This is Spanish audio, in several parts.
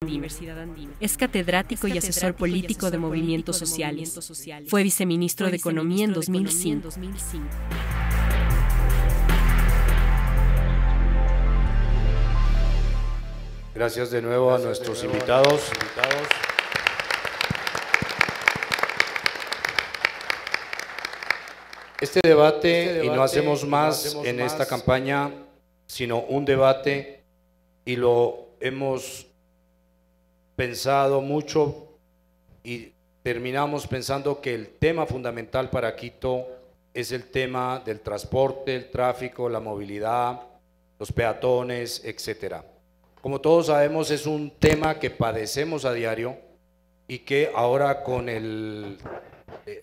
Andina. Es catedrático y asesor político de movimientos sociales. Fue viceministro de Economía en 2005. Gracias de nuevo a nuestros invitados. Este debate, y no hacemos más en esta campaña, sino un debate, y lo hemos pensado mucho y terminamos pensando que el tema fundamental para Quito es el tema del transporte, el tráfico, la movilidad, los peatones, etcétera. Como todos sabemos, es un tema que padecemos a diario y que ahora con el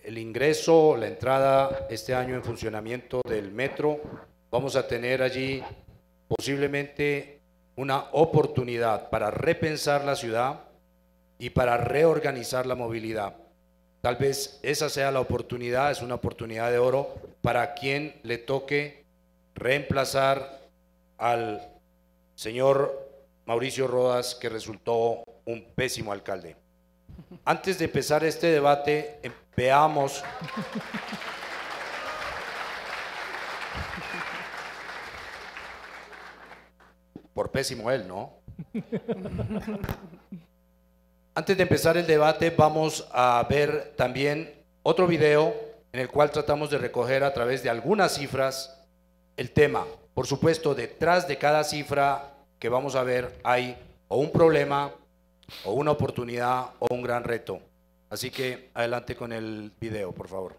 ingreso, la entrada este año en funcionamiento del metro, vamos a tener allí posiblemente una oportunidad para repensar la ciudad y para reorganizar la movilidad. Tal vez esa sea la oportunidad, es una oportunidad de oro para quien le toque reemplazar al señor Mauricio Rodas, que resultó un pésimo alcalde. Antes de empezar este debate, veamos por pésimo él, ¿no? Antes de empezar el debate, vamos a ver también otro video en el cual tratamos de recoger a través de algunas cifras el tema. Por supuesto, detrás de cada cifra que vamos a ver hay o un problema, o una oportunidad, o un gran reto. Así que adelante con el video, por favor.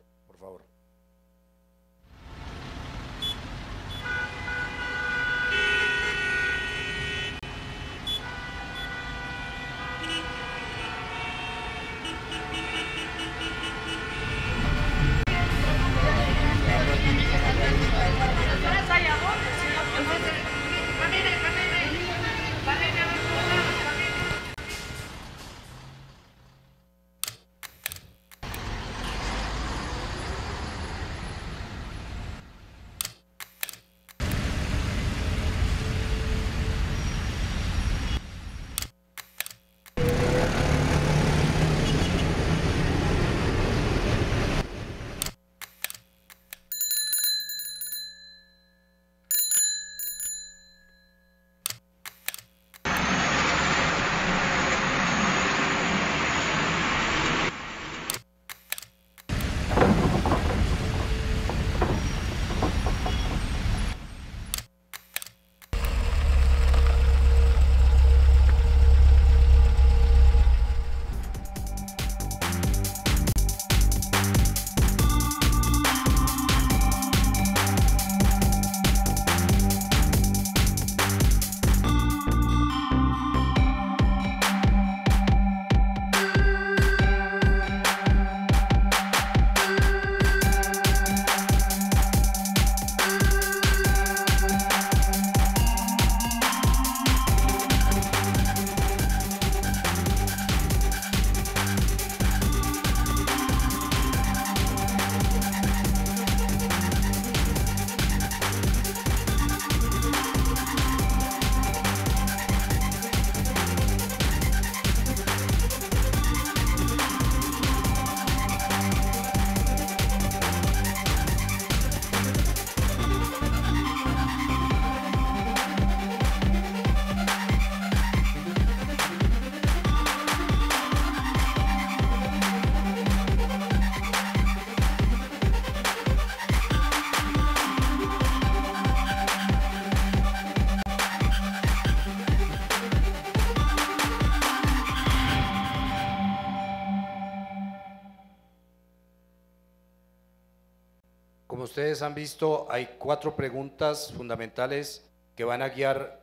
Como ustedes han visto, hay 4 preguntas fundamentales que van a guiar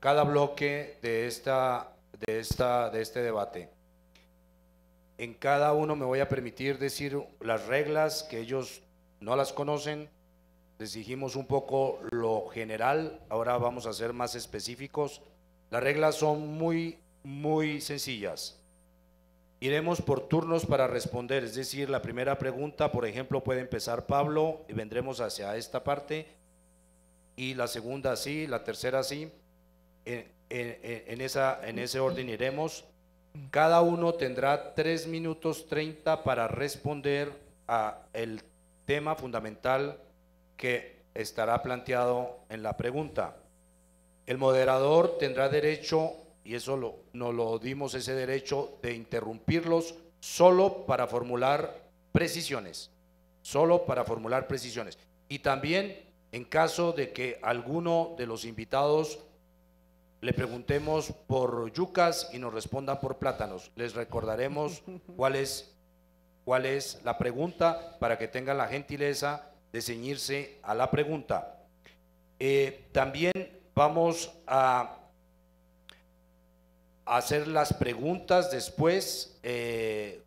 cada bloque de este debate. En cada uno me voy a permitir decir las reglas, que ellos no las conocen. Les dijimos un poco lo general, ahora vamos a ser más específicos. Las reglas son muy sencillas. Iremos por turnos para responder, es decir, la primera pregunta, por ejemplo, puede empezar Pablo y vendremos hacia esta parte, y la segunda así, la tercera así. en ese orden iremos. Cada uno tendrá 3 minutos 30 para responder a el tema fundamental que estará planteado en la pregunta. El moderador tendrá derecho, y eso nos lo dimos ese derecho, de interrumpirlos solo para formular precisiones, y también en caso de que alguno de los invitados le preguntemos por yucas y nos respondan por plátanos, les recordaremos cuál es la pregunta para que tengan la gentileza de ceñirse a la pregunta. También vamos a hacer las preguntas después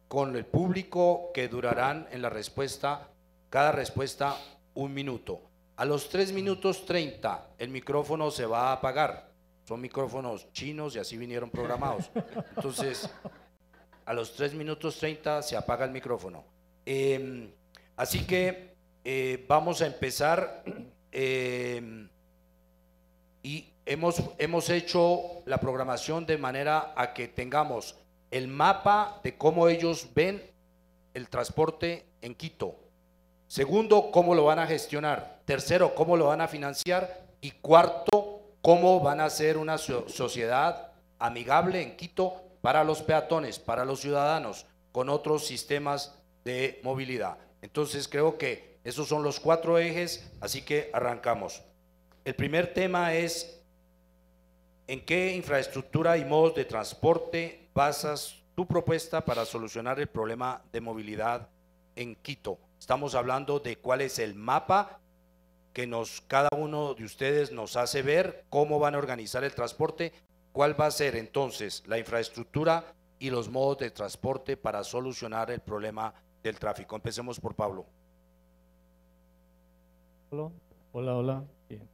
con el público, que durarán en la respuesta, cada respuesta 1 minuto. A los 3 minutos 30 el micrófono se va a apagar. Son micrófonos chinos y así vinieron programados. Entonces, a los 3 minutos 30 se apaga el micrófono. Así que vamos a empezar. Y hemos hecho la programación de manera a que tengamos el mapa de cómo ellos ven el transporte en Quito. Segundo, cómo lo van a gestionar. Tercero, cómo lo van a financiar. Y cuarto, cómo van a ser una sociedad amigable en Quito para los peatones, para los ciudadanos, con otros sistemas de movilidad. Entonces creo que esos son los 4 ejes, así que arrancamos. El primer tema es: ¿en qué infraestructura y modos de transporte basas tu propuesta para solucionar el problema de movilidad en Quito? Estamos hablando de cuál es el mapa que cada uno de ustedes nos hace ver cómo van a organizar el transporte, cuál va a ser entonces la infraestructura y los modos de transporte para solucionar el problema del tráfico. Empecemos por Pablo. Hola. Bien.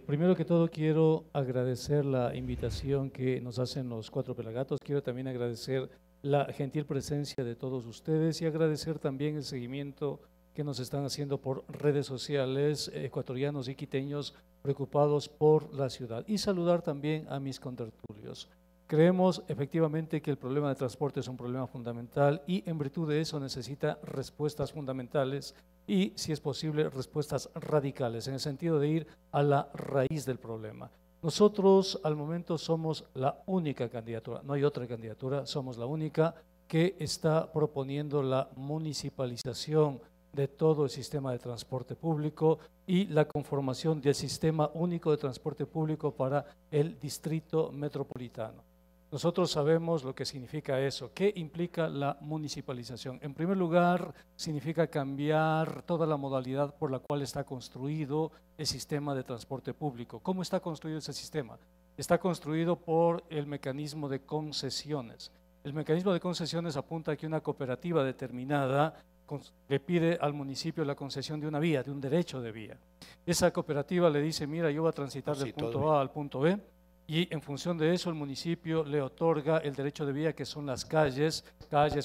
Primero que todo quiero agradecer la invitación que nos hacen los 4 Pelagatos. Quiero también agradecer la gentil presencia de todos ustedes y agradecer también el seguimiento que nos están haciendo por redes sociales, ecuatorianos y quiteños preocupados por la ciudad. Y saludar también a mis contertulios. Creemos efectivamente que el problema de transporte es un problema fundamental y en virtud de eso necesita respuestas fundamentales y, si es posible, respuestas radicales, en el sentido de ir a la raíz del problema. Nosotros al momento somos la única candidatura, no hay otra candidatura, somos la única que está proponiendo la municipalización de todo el sistema de transporte público y la conformación del sistema único de transporte público para el distrito metropolitano. Nosotros sabemos lo que significa eso. ¿Qué implica la municipalización? En primer lugar, significa cambiar toda la modalidad por la cual está construido el sistema de transporte público. ¿Cómo está construido ese sistema? Está construido por el mecanismo de concesiones. El mecanismo de concesiones apunta a que una cooperativa determinada le pide al municipio la concesión de una vía, de un derecho de vía. Esa cooperativa le dice: mira, yo voy a transitar del punto A al punto B, y en función de eso el municipio le otorga el derecho de vía, que son las calles,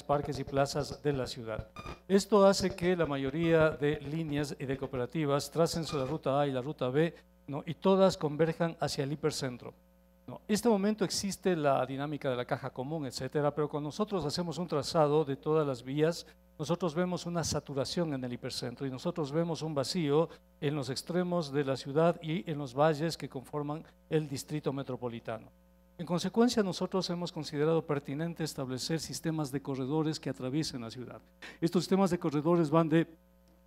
parques y plazas de la ciudad. Esto hace que la mayoría de líneas y de cooperativas tracen la ruta A y la ruta B, ¿no? Y todas converjan hacia el hipercentro. En este momento existe la dinámica de la caja común, etcétera, pero cuando nosotros hacemos un trazado de todas las vías, nosotros vemos una saturación en el hipercentro y nosotros vemos un vacío en los extremos de la ciudad y en los valles que conforman el distrito metropolitano. En consecuencia, nosotros hemos considerado pertinente establecer sistemas de corredores que atraviesen la ciudad. Estos sistemas de corredores van de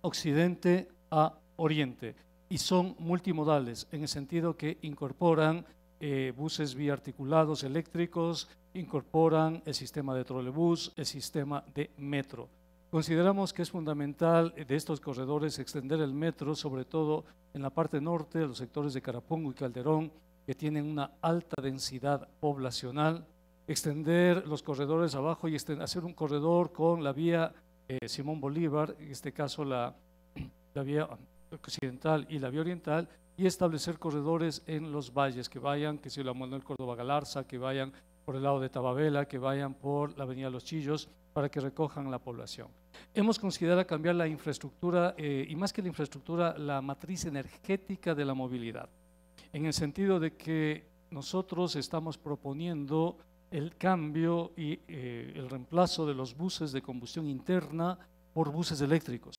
occidente a oriente y son multimodales, en el sentido que incorporan buses biarticulados eléctricos, incorporan el sistema de trolebús, el sistema de metro. Consideramos que es fundamental de estos corredores extender el metro, sobre todo en la parte norte, de los sectores de Carapungo y Calderón, que tienen una alta densidad poblacional, extender los corredores abajo y hacer un corredor con la vía Simón Bolívar, en este caso la vía occidental y la vía oriental, y establecer corredores en los valles que vayan, que sea la Manuel Córdoba Galarza, que vayan por el lado de Tababela, que vayan por la avenida Los Chillos, para que recojan la población. Hemos considerado cambiar la infraestructura, y más que la infraestructura, la matriz energética de la movilidad, en el sentido de que nosotros estamos proponiendo el cambio y el reemplazo de los buses de combustión interna por buses eléctricos.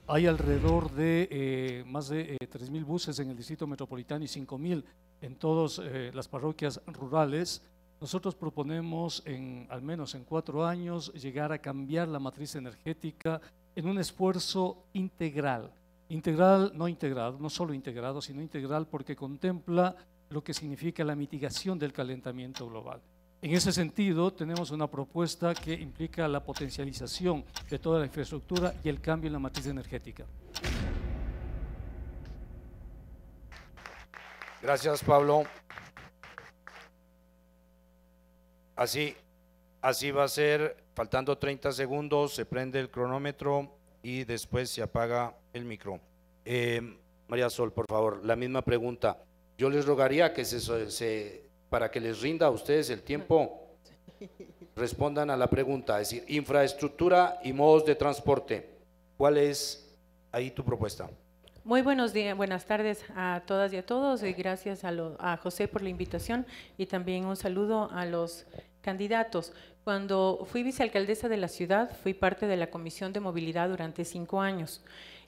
Hay alrededor de más de 3.000 buses en el Distrito Metropolitano y 5.000 en todas las parroquias rurales. Nosotros proponemos, al menos en 4 años, llegar a cambiar la matriz energética en un esfuerzo integral. Integral, no integrado, no solo integrado, sino integral porque contempla lo que significa la mitigación del calentamiento global. En ese sentido, tenemos una propuesta que implica la potencialización de toda la infraestructura y el cambio en la matriz energética. Gracias, Pablo. Así va a ser, faltando 30 segundos, se prende el cronómetro y después se apaga el micro. María Sol, por favor, la misma pregunta. Yo les rogaría que para que les rinda a ustedes el tiempo, respondan a la pregunta, es decir, infraestructura y modos de transporte. ¿Cuál es ahí tu propuesta? Muy buenos días, buenas tardes a todas y a todos, y gracias a José por la invitación y también un saludo a los candidatos. Cuando fui vicealcaldesa de la ciudad, fui parte de la Comisión de Movilidad durante 5 años.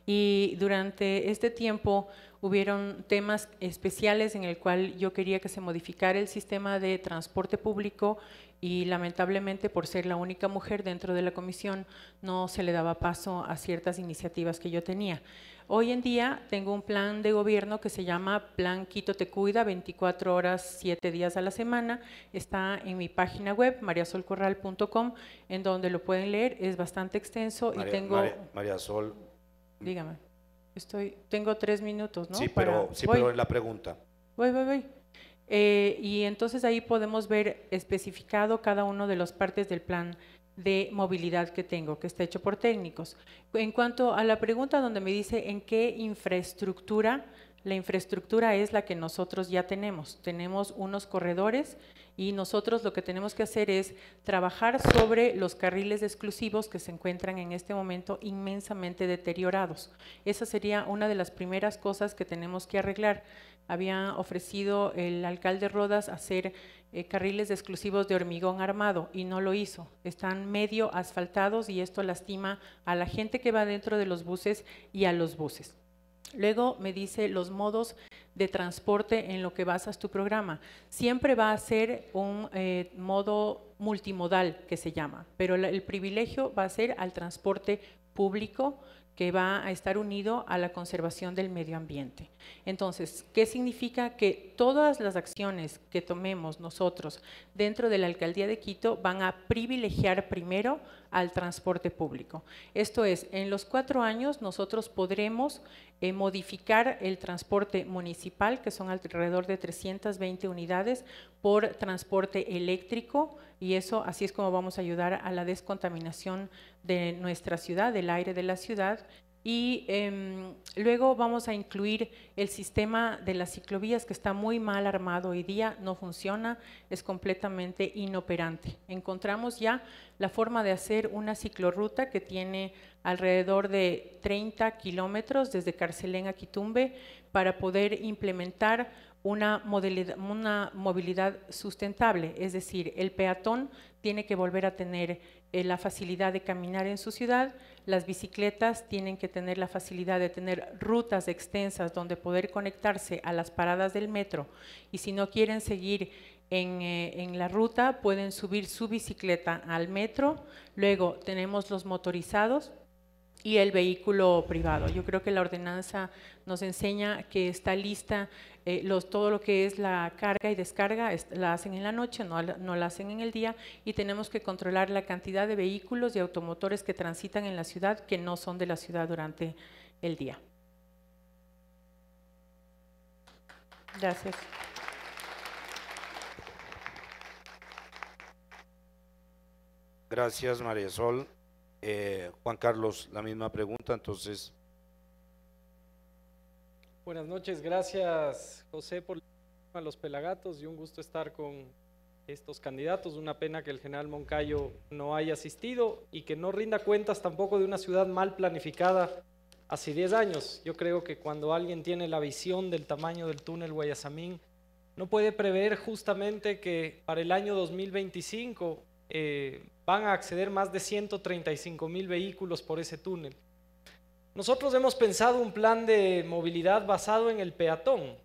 Y durante este tiempo hubieron temas especiales en el cual yo quería que se modificara el sistema de transporte público y lamentablemente por ser la única mujer dentro de la comisión no se le daba paso a ciertas iniciativas que yo tenía. Hoy en día tengo un plan de gobierno que se llama Plan Quito Te Cuida, 24 horas, 7 días a la semana. Está en mi página web, mariasolcorral.com, en donde lo pueden leer, es bastante extenso. María Sol. Dígame, tengo 3 minutos, ¿no? Sí, pero en la pregunta. Voy. Y entonces ahí podemos ver especificado cada uno de las partes del plan de movilidad que tengo, que está hecho por técnicos. En cuanto a la pregunta donde me dice en qué infraestructura, la infraestructura es la que nosotros ya tenemos. Tenemos unos corredores y nosotros lo que tenemos que hacer es trabajar sobre los carriles exclusivos que se encuentran en este momento inmensamente deteriorados. Esa sería una de las primeras cosas que tenemos que arreglar. Había ofrecido el alcalde Rodas hacer carriles exclusivos de hormigón armado y no lo hizo. Están medio asfaltados y esto lastima a la gente que va dentro de los buses y a los buses. Luego me dice los modos de transporte en lo que basas tu programa. Siempre va a ser un modo multimodal que se llama, pero el privilegio va a ser al transporte público que va a estar unido a la conservación del medio ambiente. Entonces, ¿qué significa? Que todas las acciones que tomemos nosotros dentro de la Alcaldía de Quito van a privilegiar primero al transporte público. Esto es, en los 4 años nosotros podremos modificar el transporte municipal, que son alrededor de 320 unidades, por transporte eléctrico, y eso así es como vamos a ayudar a la descontaminación de nuestra ciudad, del aire de la ciudad. Y luego vamos a incluir el sistema de las ciclovías, que está muy mal armado hoy día, no funciona, es completamente inoperante. Encontramos ya la forma de hacer una ciclorruta que tiene alrededor de 30 kilómetros desde Carcelén a Quitumbe para poder implementar una movilidad sustentable, es decir, el peatón tiene que volver a tener la facilidad de caminar en su ciudad, las bicicletas tienen que tener la facilidad de tener rutas extensas donde poder conectarse a las paradas del metro, y si no quieren seguir en la ruta pueden subir su bicicleta al metro. Luego tenemos los motorizados y el vehículo privado. Yo creo que la ordenanza nos enseña que está lista, todo lo que es la carga y descarga la hacen en la noche, no la hacen en el día, y tenemos que controlar la cantidad de vehículos y automotores que transitan en la ciudad que no son de la ciudad durante el día. Gracias. Gracias, María Sol. Juan Carlos, la misma pregunta, entonces. Buenas noches, gracias José por los Pelagatos y un gusto estar con estos candidatos. Una pena que el general Moncayo no haya asistido y que no rinda cuentas tampoco de una ciudad mal planificada hace 10 años. Yo creo que cuando alguien tiene la visión del tamaño del túnel Guayasamín, no puede prever justamente que para el año 2025 van a acceder más de 135.000 vehículos por ese túnel. Nosotros hemos pensado un plan de movilidad basado en el peatón.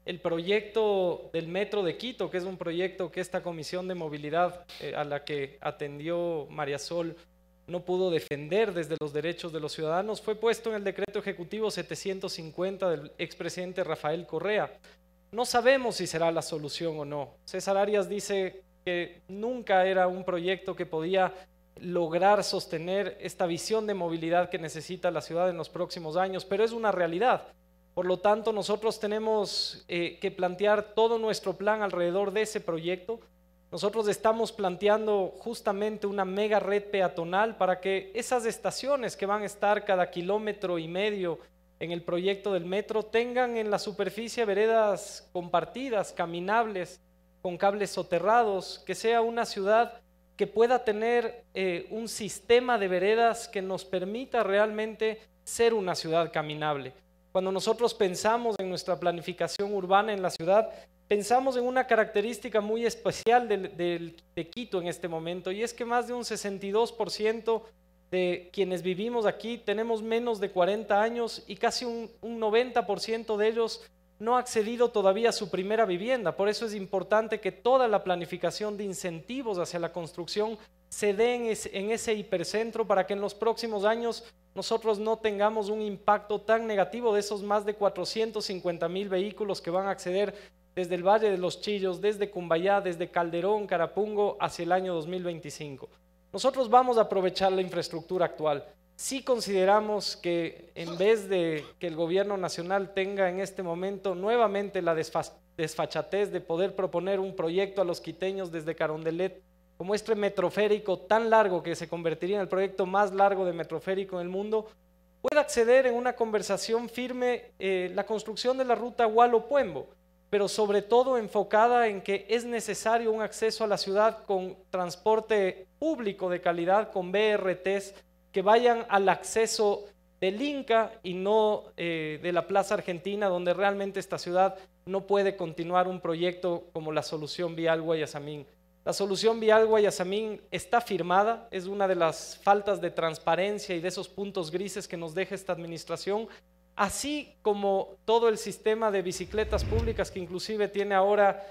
El proyecto del Metro de Quito, que es un proyecto que esta Comisión de Movilidad a la que atendió María Sol no pudo defender desde los derechos de los ciudadanos, fue puesto en el decreto ejecutivo 750 del expresidente Rafael Correa. No sabemos si será la solución o no. César Arias dice que nunca era un proyecto que podía lograr sostener esta visión de movilidad que necesita la ciudad en los próximos años, pero es una realidad. Por lo tanto, nosotros tenemos que plantear todo nuestro plan alrededor de ese proyecto. Nosotros estamos planteando justamente una mega red peatonal para que esas estaciones que van a estar cada 1,5 kilómetros en el proyecto del metro tengan en la superficie veredas compartidas, caminables, con cables soterrados, que sea una ciudad que pueda tener un sistema de veredas que nos permita realmente ser una ciudad caminable. Cuando nosotros pensamos en nuestra planificación urbana en la ciudad, pensamos en una característica muy especial de Quito en este momento, y es que más de un 62% de quienes vivimos aquí tenemos menos de 40 años y casi un 90% de ellos no ha accedido todavía a su primera vivienda. Por eso es importante que toda la planificación de incentivos hacia la construcción se dé en ese hipercentro para que en los próximos años nosotros no tengamos un impacto tan negativo de esos más de 450.000 vehículos que van a acceder desde el Valle de los Chillos, desde Cumbayá, desde Calderón, Carapungo, hacia el año 2025. Nosotros vamos a aprovechar la infraestructura actual. Sí consideramos que en vez de que el gobierno nacional tenga en este momento nuevamente la desfachatez de poder proponer un proyecto a los quiteños desde Carondelet, como este metroférico tan largo que se convertiría en el proyecto más largo de metroférico en el mundo, pueda acceder en una conversación firme la construcción de la ruta Hualo-Puembo, pero sobre todo enfocada en que es necesario un acceso a la ciudad con transporte público de calidad, con BRTs que vayan al acceso del Inca y no de la Plaza Argentina, donde realmente esta ciudad no puede continuar un proyecto como la solución vial Guayasamín. La solución vial Guayasamín está firmada, es una de las faltas de transparencia y de esos puntos grises que nos deja esta administración, así como todo el sistema de bicicletas públicas que inclusive tiene ahora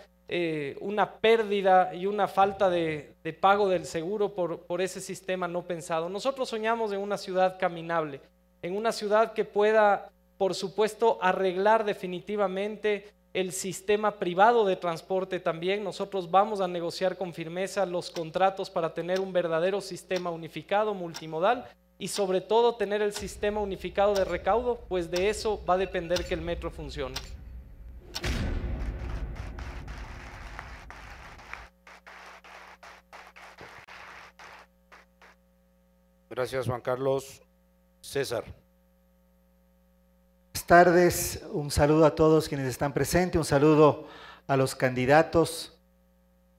una pérdida y una falta de pago del seguro por ese sistema no pensado. Nosotros soñamos en una ciudad caminable, en una ciudad que pueda, por supuesto, arreglar definitivamente el sistema privado de transporte también. Nosotros vamos a negociar con firmeza los contratos para tener un verdadero sistema unificado, multimodal, y sobre todo tener el sistema unificado de recaudo, pues de eso va a depender que el metro funcione. Gracias, Juan Carlos. César. Buenas tardes, un saludo a todos quienes están presentes, un saludo a los candidatos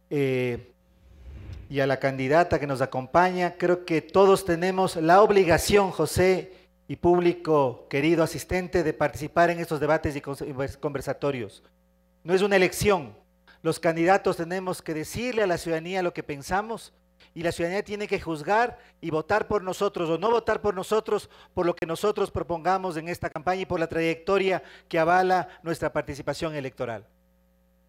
y a la candidata que nos acompaña. Creo que todos tenemos la obligación, José y público querido asistente, de participar en estos debates y conversatorios. No es una elección, los candidatos tenemos que decirle a la ciudadanía lo que pensamos, y la ciudadanía tiene que juzgar y votar por nosotros o no votar por nosotros, por lo que nosotros propongamos en esta campaña y por la trayectoria que avala nuestra participación electoral.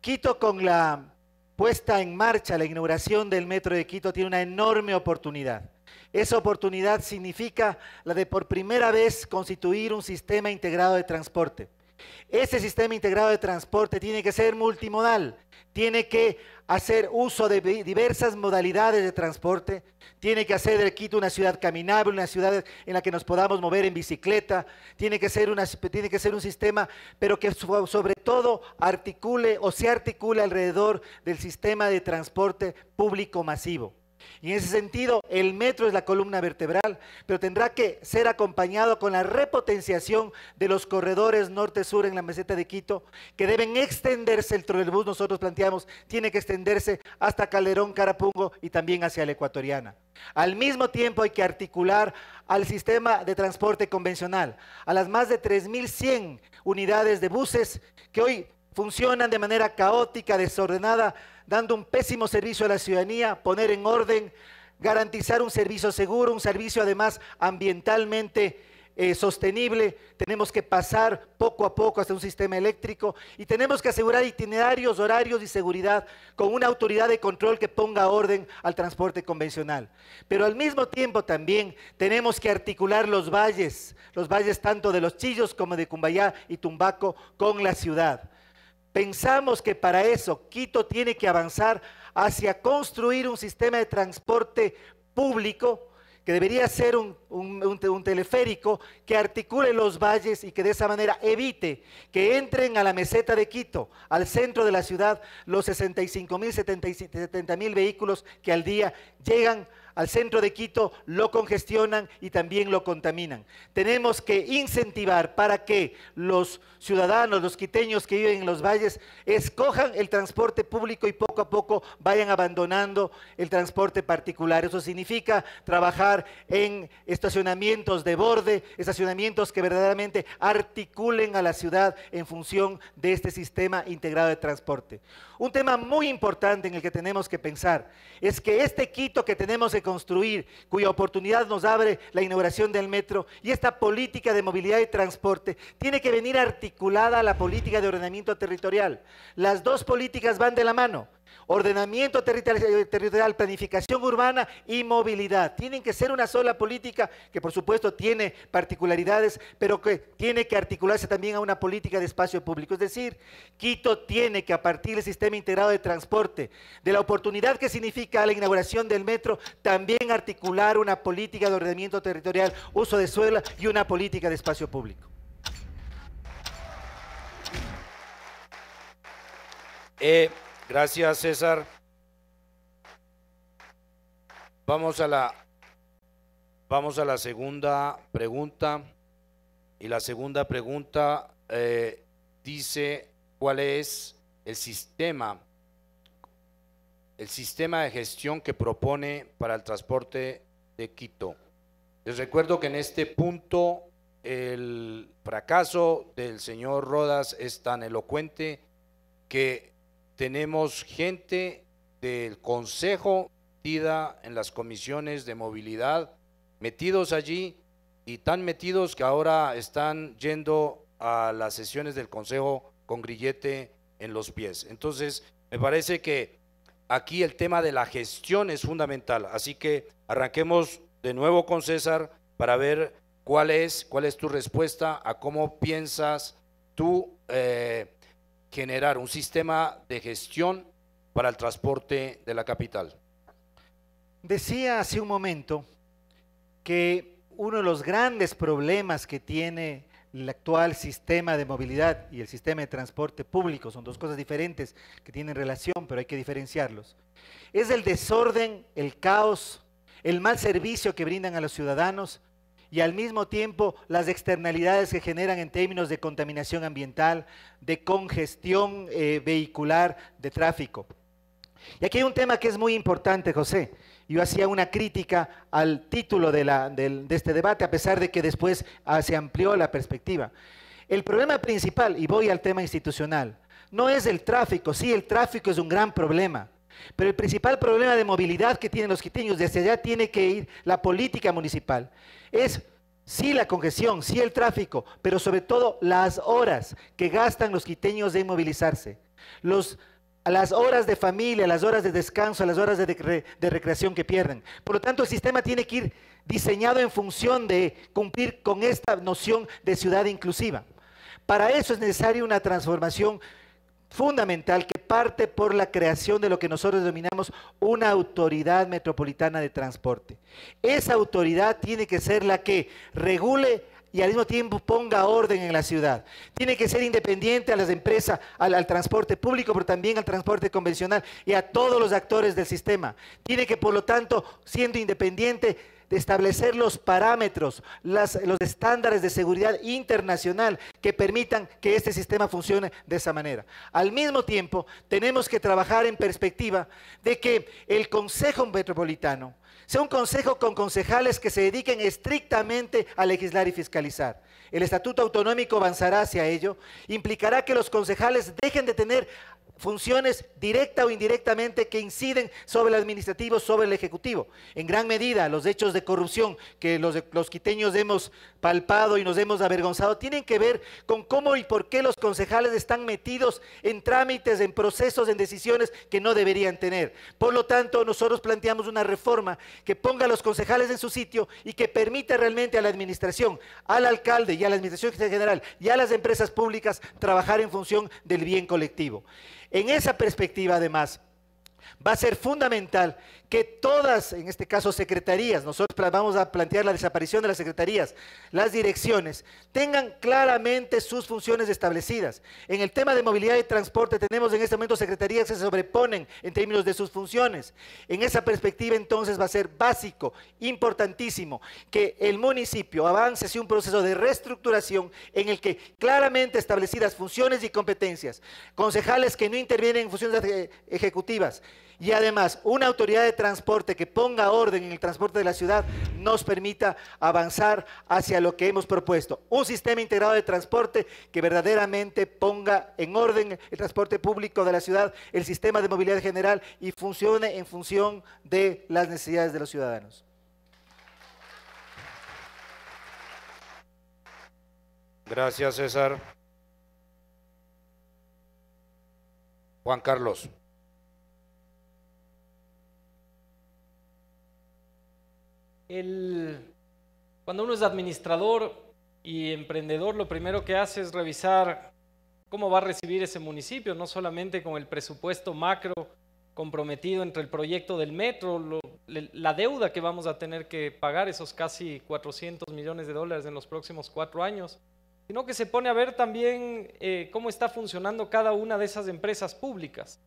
Quito, con la puesta en marcha, la inauguración del Metro de Quito, tiene una enorme oportunidad. Esa oportunidad significa la de por primera vez constituir un sistema integrado de transporte. Ese sistema integrado de transporte tiene que ser multimodal, tiene que hacer uso de diversas modalidades de transporte, tiene que hacer de Quito una ciudad caminable, una ciudad en la que nos podamos mover en bicicleta, tiene que ser un sistema, pero que sobre todo articule o se articule alrededor del sistema de transporte público masivo. Y en ese sentido, el metro es la columna vertebral, pero tendrá que ser acompañado con la repotenciación de los corredores norte-sur en la meseta de Quito, que deben extenderse. El trolebús, nosotros planteamos, tiene que extenderse hasta Calderón, Carapungo y también hacia la Ecuatoriana. Al mismo tiempo hay que articular al sistema de transporte convencional, a las más de 3.100 unidades de buses que hoy funcionan de manera caótica, desordenada, dando un pésimo servicio a la ciudadanía, poner en orden, garantizar un servicio seguro, un servicio además ambientalmente sostenible. Tenemos que pasar poco a poco hasta un sistema eléctrico y tenemos que asegurar itinerarios, horarios y seguridad con una autoridad de control que ponga orden al transporte convencional. Pero al mismo tiempo también tenemos que articular los valles tanto de Los Chillos como de Cumbayá y Tumbaco con la ciudad. Pensamos que para eso Quito tiene que avanzar hacia construir un sistema de transporte público que debería ser un teleférico que articule los valles y que de esa manera evite que entren a la meseta de Quito, al centro de la ciudad, los 65.000, 70.000 vehículos que al día llegan al centro de Quito, lo congestionan y también lo contaminan. Tenemos que incentivar para que los ciudadanos, los quiteños que viven en los valles, escojan el transporte público y poco a poco vayan abandonando el transporte particular. Eso significa trabajar en estacionamientos de borde, estacionamientos que verdaderamente articulen a la ciudad en función de este sistema integrado de transporte. Un tema muy importante en el que tenemos que pensar es que este Quito que tenemos que construir, cuya oportunidad nos abre la inauguración del metro, y esta política de movilidad y transporte tiene que venir articulada a la política de ordenamiento territorial. Las dos políticas van de la mano. Ordenamiento territorial, planificación urbana y movilidad. Tienen que ser una sola política que por supuesto tiene particularidades, pero que tiene que articularse también a una política de espacio público. Es decir, Quito tiene que, a partir del sistema integrado de transporte, de la oportunidad que significa la inauguración del metro, también articular una política de ordenamiento territorial, uso de suelo y una política de espacio público. Gracias, César. Vamos a la segunda pregunta. Y la segunda pregunta dice cuál es el sistema de gestión que propone para el transporte de Quito. Les recuerdo que en este punto el fracaso del señor Rodas es tan elocuente que tenemos gente del Consejo metida en las comisiones de movilidad, metidos allí y tan metidos que ahora están yendo a las sesiones del Consejo con grillete en los pies. Entonces, me parece que aquí el tema de la gestión es fundamental. Así que arranquemos de nuevo con César para ver cuál es tu respuesta a cómo piensas tú generar un sistema de gestión para el transporte de la capital. Decía hace un momento que uno de los grandes problemas que tiene el actual sistema de movilidad y el sistema de transporte público, son dos cosas diferentes que tienen relación, pero hay que diferenciarlos, es el desorden, el caos, el mal servicio que brindan a los ciudadanos y al mismo tiempo las externalidades que generan en términos de contaminación ambiental, de congestión vehicular, de tráfico. Y aquí hay un tema que es muy importante, José. Yo hacía una crítica al título de este debate, a pesar de que después se amplió la perspectiva. El problema principal, y voy al tema institucional, no es el tráfico. Sí, el tráfico es un gran problema, pero el principal problema de movilidad que tienen los quiteños, desde allá tiene que ir la política municipal. Es sí la congestión, sí el tráfico, pero sobre todo las horas que gastan los quiteños en movilizarse. Las horas de familia, las horas de descanso, las horas de recreación que pierden. Por lo tanto, el sistema tiene que ir diseñado en función de cumplir con esta noción de ciudad inclusiva. Para eso es necesaria una transformación fundamental que parte por la creación de lo que nosotros denominamos una autoridad metropolitana de transporte. Esa autoridad tiene que ser la que regule y al mismo tiempo ponga orden en la ciudad. Tiene que ser independiente a las empresas, al transporte público, pero también al transporte convencional y a todos los actores del sistema. Tiene que, por lo tanto, siendo independiente, de establecer los parámetros, los estándares de seguridad internacional que permitan que este sistema funcione de esa manera. Al mismo tiempo, tenemos que trabajar en perspectiva de que el Consejo Metropolitano sea un consejo con concejales que se dediquen estrictamente a legislar y fiscalizar. El Estatuto Autonómico avanzará hacia ello, implicará que los concejales dejen de tener funciones directa o indirectamente que inciden sobre el administrativo, sobre el ejecutivo. En gran medida, los hechos de corrupción que los quiteños hemos palpado y nos hemos avergonzado tienen que ver con cómo y por qué los concejales están metidos en trámites, en procesos, en decisiones que no deberían tener. Por lo tanto, nosotros planteamos una reforma que ponga a los concejales en su sitio y que permita realmente a la administración, al alcalde y a la administración general y a las empresas públicas trabajar en función del bien colectivo. En esa perspectiva, además, va a ser fundamental que todas, en este caso secretarías, nosotros vamos a plantear la desaparición de las secretarías, las direcciones, tengan claramente sus funciones establecidas. En el tema de movilidad y transporte tenemos en este momento secretarías que se sobreponen en términos de sus funciones. En esa perspectiva entonces va a ser básico, importantísimo, que el municipio avance hacia un proceso de reestructuración en el que claramente establecidas funciones y competencias, concejales que no intervienen en funciones ejecutivas, y además una autoridad de transporte que ponga orden en el transporte de la ciudad nos permita avanzar hacia lo que hemos propuesto. Un sistema integrado de transporte que verdaderamente ponga en orden el transporte público de la ciudad, el sistema de movilidad general y funcione en función de las necesidades de los ciudadanos. Gracias, César. Juan Carlos. Cuando uno es administrador y emprendedor, lo primero que hace es revisar cómo va a recibir ese municipio, no solamente con el presupuesto macro comprometido entre el proyecto del metro, la deuda que vamos a tener que pagar, esos casi 400 millones de dólares en los próximos 4 años, sino que se pone a ver también cómo está funcionando cada una de esas empresas públicas.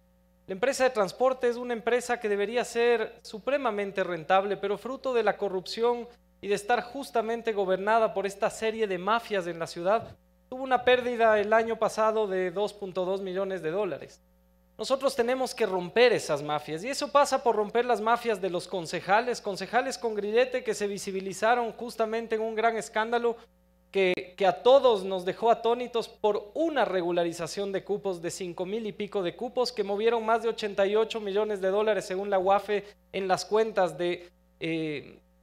La empresa de transporte es una empresa que debería ser supremamente rentable, pero fruto de la corrupción y de estar justamente gobernada por esta serie de mafias en la ciudad, tuvo una pérdida el año pasado de 2.2 millones de dólares. Nosotros tenemos que romper esas mafias y eso pasa por romper las mafias de los concejales con grillete que se visibilizaron justamente en un gran escándalo que a todos nos dejó atónitos por una regularización de cupos de 5,000 y pico de cupos que movieron más de 88 millones de dólares según la UAFE en las cuentas de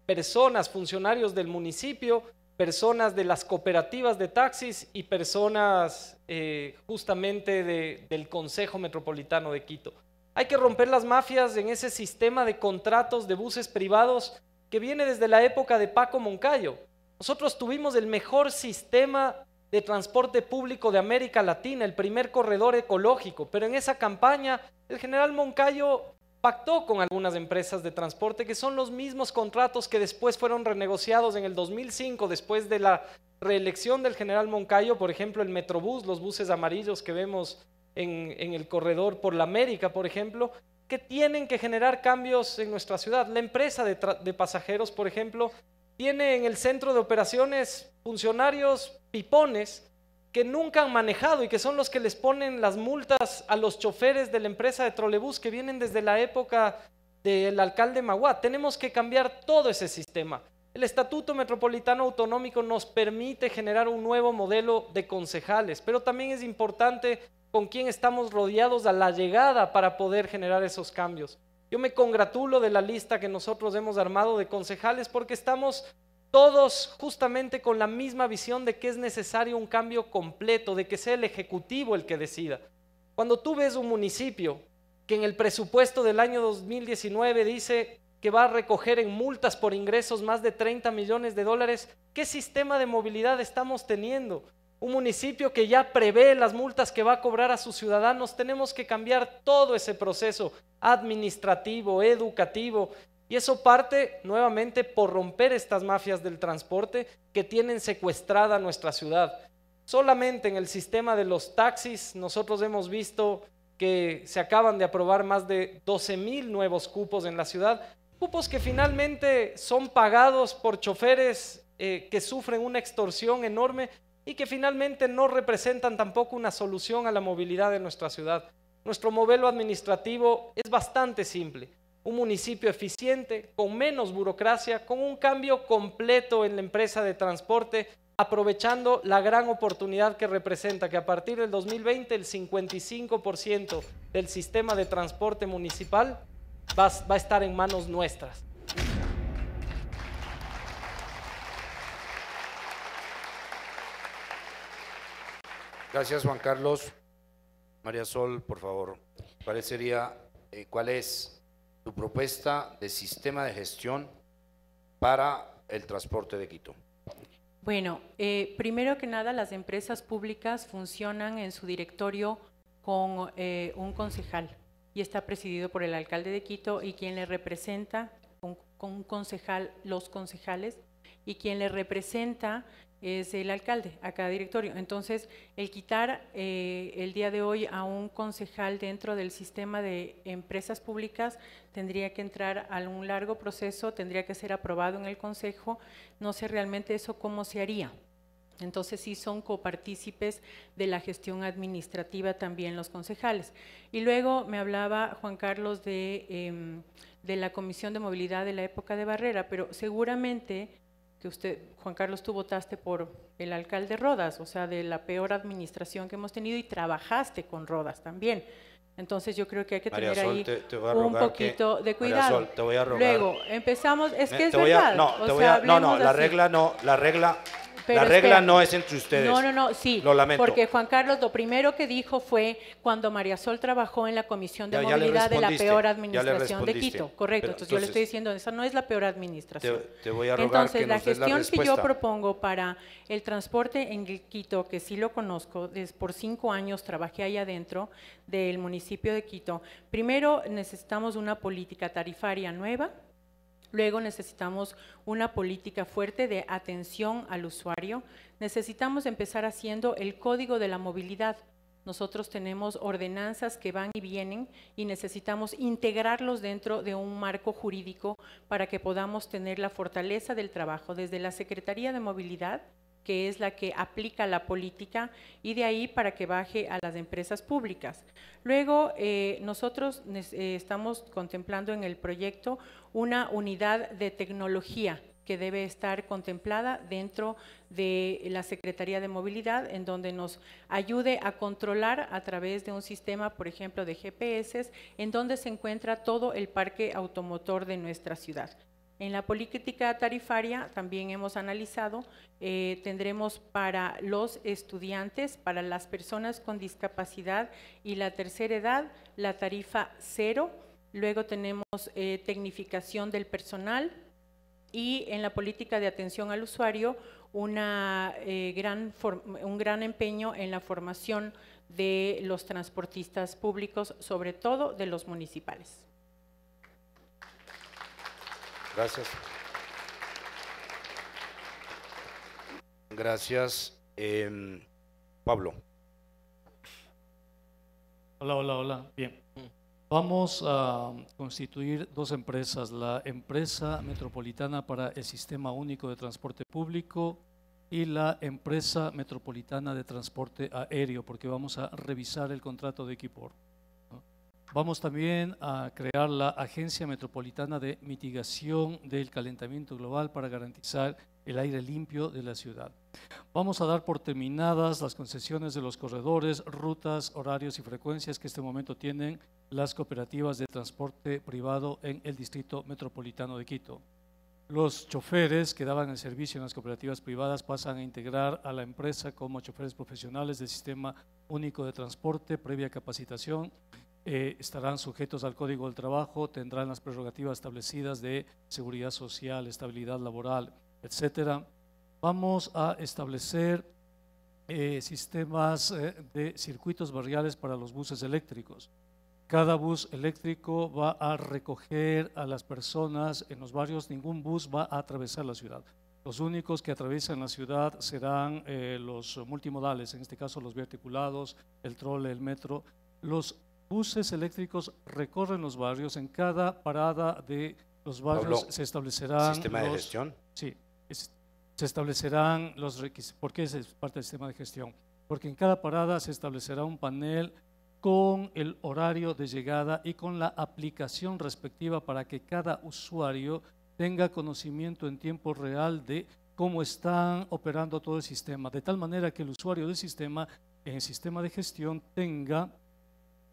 personas, funcionarios del municipio, personas de las cooperativas de taxis y personas justamente del Consejo Metropolitano de Quito. Hay que romper las mafias en ese sistema de contratos de buses privados que viene desde la época de Paco Moncayo. Nosotros tuvimos el mejor sistema de transporte público de América Latina, el primer corredor ecológico, pero en esa campaña el general Moncayo pactó con algunas empresas de transporte que son los mismos contratos que después fueron renegociados en el 2005, después de la reelección del general Moncayo, por ejemplo el Metrobús, los buses amarillos que vemos en el corredor por la América, por ejemplo, que tienen que generar cambios en nuestra ciudad. La empresa de pasajeros, por ejemplo, tiene en el centro de operaciones funcionarios pipones que nunca han manejado y que son los que les ponen las multas a los choferes de la empresa de trolebús que vienen desde la época del alcalde Magua. Tenemos que cambiar todo ese sistema. El Estatuto Metropolitano Autonómico nos permite generar un nuevo modelo de concejales, pero también es importante con quién estamos rodeados a la llegada para poder generar esos cambios. Yo me congratulo de la lista que nosotros hemos armado de concejales porque estamos todos justamente con la misma visión de que es necesario un cambio completo, de que sea el Ejecutivo el que decida. Cuando tú ves un municipio que en el presupuesto del año 2019 dice que va a recoger en multas por ingresos más de 30 millones de dólares, ¿qué sistema de movilidad estamos teniendo? Un municipio que ya prevé las multas que va a cobrar a sus ciudadanos. Tenemos que cambiar todo ese proceso administrativo, educativo, y eso parte nuevamente por romper estas mafias del transporte que tienen secuestrada nuestra ciudad. Solamente en el sistema de los taxis nosotros hemos visto que se acaban de aprobar más de 12,000 nuevos cupos en la ciudad, cupos que finalmente son pagados por choferes que sufren una extorsión enorme y que finalmente no representan tampoco una solución a la movilidad de nuestra ciudad. Nuestro modelo administrativo es bastante simple, un municipio eficiente, con menos burocracia, con un cambio completo en la empresa de transporte, aprovechando la gran oportunidad que representa que a partir del 2020 el 55% del sistema de transporte municipal va a estar en manos nuestras. Gracias, Juan Carlos. María Sol, por favor, ¿cuál es tu propuesta de sistema de gestión para el transporte de Quito? Bueno, primero que nada, las empresas públicas funcionan en su directorio con un concejal y está presidido por el alcalde de Quito y quien le representa, con un concejal, los concejales, y quien le representa es el alcalde a cada directorio. Entonces, el quitar el día de hoy a un concejal dentro del sistema de empresas públicas tendría que entrar a un largo proceso, tendría que ser aprobado en el consejo. No sé realmente eso cómo se haría. Entonces sí son copartícipes de la gestión administrativa también los concejales. Y luego me hablaba Juan Carlos de la Comisión de Movilidad de la época de Barrera, pero seguramente que usted, Juan Carlos, tú votaste por el alcalde Rodas, o sea, de la peor administración que hemos tenido, y trabajaste con Rodas también. Entonces yo creo que hay que tener ahí un poquito de cuidado. María Sol, te voy a rogar. Luego empezamos, es que es verdad. La regla no es entre ustedes. No, sí. Lo lamento. Porque Juan Carlos lo primero que dijo fue cuando María Sol trabajó en la Comisión de Movilidad de la peor administración de Quito. Correcto, entonces yo le estoy diciendo, esa no es la peor administración. Te voy a rogar entonces, que la nos des gestión que yo respuesta. propongo para el transporte en Quito, que sí lo conozco, por 5 años trabajé ahí adentro del municipio de Quito. Primero necesitamos una política tarifaria nueva. Luego necesitamos una política fuerte de atención al usuario. Necesitamos empezar haciendo el código de la movilidad. Nosotros tenemos ordenanzas que van y vienen y necesitamos integrarlos dentro de un marco jurídico para que podamos tener la fortaleza del trabajo desde la Secretaría de Movilidad, que es la que aplica la política, y de ahí para que baje a las empresas públicas. Luego, nosotros estamos contemplando en el proyecto una unidad de tecnología que debe estar contemplada dentro de la Secretaría de Movilidad, en donde nos ayude a controlar a través de un sistema, por ejemplo, de GPS, en donde se encuentra todo el parque automotor de nuestra ciudad. En la política tarifaria también hemos analizado, tendremos para los estudiantes, para las personas con discapacidad y la tercera edad, la tarifa 0, luego tenemos tecnificación del personal y en la política de atención al usuario un gran empeño en la formación de los transportistas públicos, sobre todo de los municipales. Gracias. Gracias. Pablo. Hola. Bien. Vamos a constituir 2 empresas, la Empresa Metropolitana para el Sistema Único de Transporte Público y la Empresa Metropolitana de Transporte Aéreo, porque vamos a revisar el contrato de Equipor. Vamos también a crear la Agencia Metropolitana de Mitigación del Calentamiento Global para garantizar el aire limpio de la ciudad. Vamos a dar por terminadas las concesiones de los corredores, rutas, horarios y frecuencias que en este momento tienen las cooperativas de transporte privado en el Distrito Metropolitano de Quito. Los choferes que daban el servicio en las cooperativas privadas pasan a integrar a la empresa como choferes profesionales del Sistema Único de Transporte previa capacitación. Estarán sujetos al Código del Trabajo, tendrán las prerrogativas establecidas de seguridad social, estabilidad laboral, etcétera. Vamos a establecer sistemas de circuitos barriales para los buses eléctricos. Cada bus eléctrico va a recoger a las personas en los barrios, ningún bus va a atravesar la ciudad. Los únicos que atraviesan la ciudad serán los multimodales, en este caso los biarticulados, el trole, el metro. Los buses eléctricos recorren los barrios, en cada parada de Los barrios Pablo, se establecerán sistema de gestión. Sí, se establecerán los requisitos. ¿Por qué es parte del sistema de gestión? Porque en cada parada se establecerá un panel con el horario de llegada y con la aplicación respectiva para que cada usuario tenga conocimiento en tiempo real de cómo están operando todo el sistema, de tal manera que el usuario del sistema, en el sistema de gestión, tenga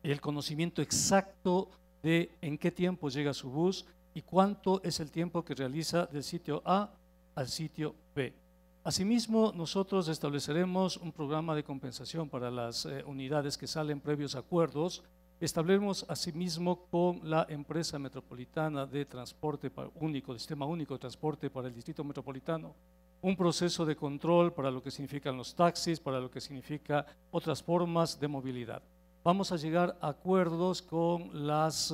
el conocimiento exacto de en qué tiempo llega su bus y cuánto es el tiempo que realiza del sitio A al sitio B. Asimismo, nosotros estableceremos un programa de compensación para las unidades que salen previos acuerdos. Establecemos asimismo con la empresa metropolitana de transporte único, de sistema único de transporte para el distrito metropolitano, un proceso de control para lo que significan los taxis, para lo que significa otras formas de movilidad. Vamos a llegar a acuerdos con las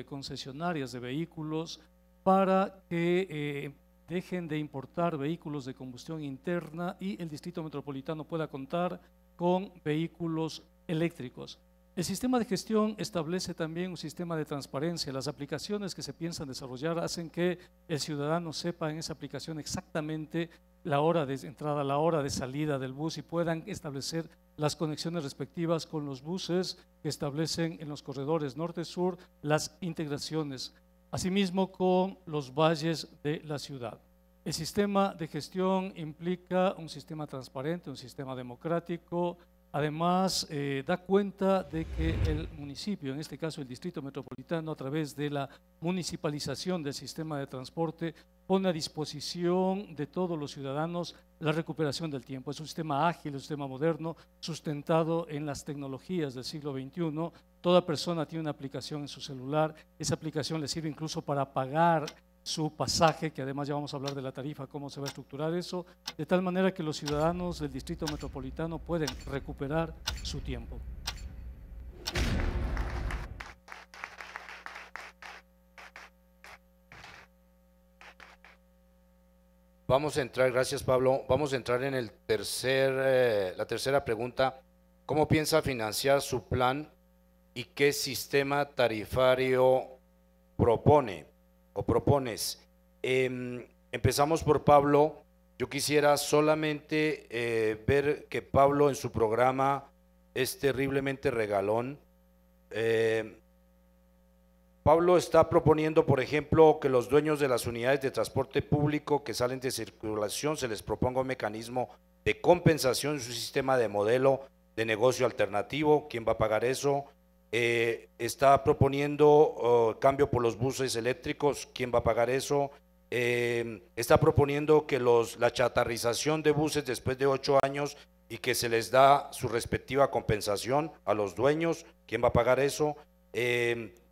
concesionarias de vehículos para que dejen de importar vehículos de combustión interna y el distrito metropolitano pueda contar con vehículos eléctricos. El sistema de gestión establece también un sistema de transparencia. Las aplicaciones que se piensan desarrollar hacen que el ciudadano sepa en esa aplicación exactamente la hora de entrada, la hora de salida del bus y puedan establecer las conexiones respectivas con los buses que establecen en los corredores norte-sur las integraciones, asimismo con los valles de la ciudad. El sistema de gestión implica un sistema transparente, un sistema democrático. Además, da cuenta de que el municipio, en este caso el distrito metropolitano, a través de la municipalización del sistema de transporte, pone a disposición de todos los ciudadanos la recuperación del tiempo. Es un sistema ágil, un sistema moderno, sustentado en las tecnologías del siglo XXI. Toda persona tiene una aplicación en su celular. Esa aplicación le sirve incluso para pagar su pasaje, que además ya vamos a hablar de la tarifa, cómo se va a estructurar eso, de tal manera que los ciudadanos del distrito metropolitano pueden recuperar su tiempo. Vamos a entrar, gracias Pablo, vamos a entrar en la tercera pregunta. ¿Cómo piensa financiar su plan y qué sistema tarifario propone o propones? Empezamos por Pablo. Yo quisiera solamente ver que Pablo en su programa es terriblemente regalón. Pablo está proponiendo, por ejemplo, que los dueños de las unidades de transporte público que salen de circulación se les proponga un mecanismo de compensación en su sistema de modelo de negocio alternativo. ¿Quién va a pagar eso? Está proponiendo cambio por los buses eléctricos. ¿Quién va a pagar eso? Está proponiendo que la chatarrización de buses después de 8 años y que se les da su respectiva compensación a los dueños. ¿Quién va a pagar eso?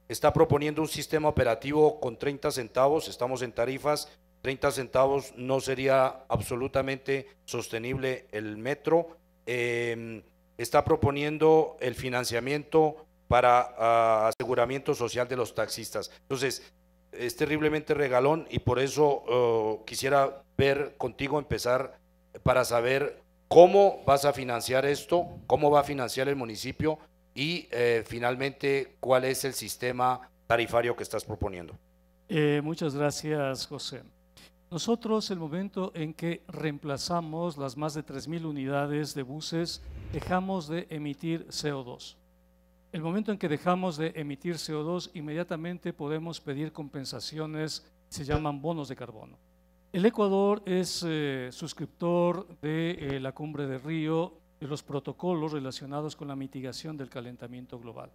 Está proponiendo un sistema operativo con 30 centavos, estamos en tarifas, 30 centavos no sería absolutamente sostenible el metro. Está proponiendo el financiamiento para aseguramiento social de los taxistas. Entonces, es terriblemente regalón y por eso quisiera ver contigo, empezar para saber cómo vas a financiar esto, cómo va a financiar el municipio y finalmente cuál es el sistema tarifario que estás proponiendo. Muchas gracias, José. Nosotros, el momento en que reemplazamos las más de 3.000 unidades de buses, dejamos de emitir CO2. El momento en que dejamos de emitir CO2, inmediatamente podemos pedir compensaciones, se llaman bonos de carbono. El Ecuador es suscriptor de la Cumbre de Río, de los protocolos relacionados con la mitigación del calentamiento global.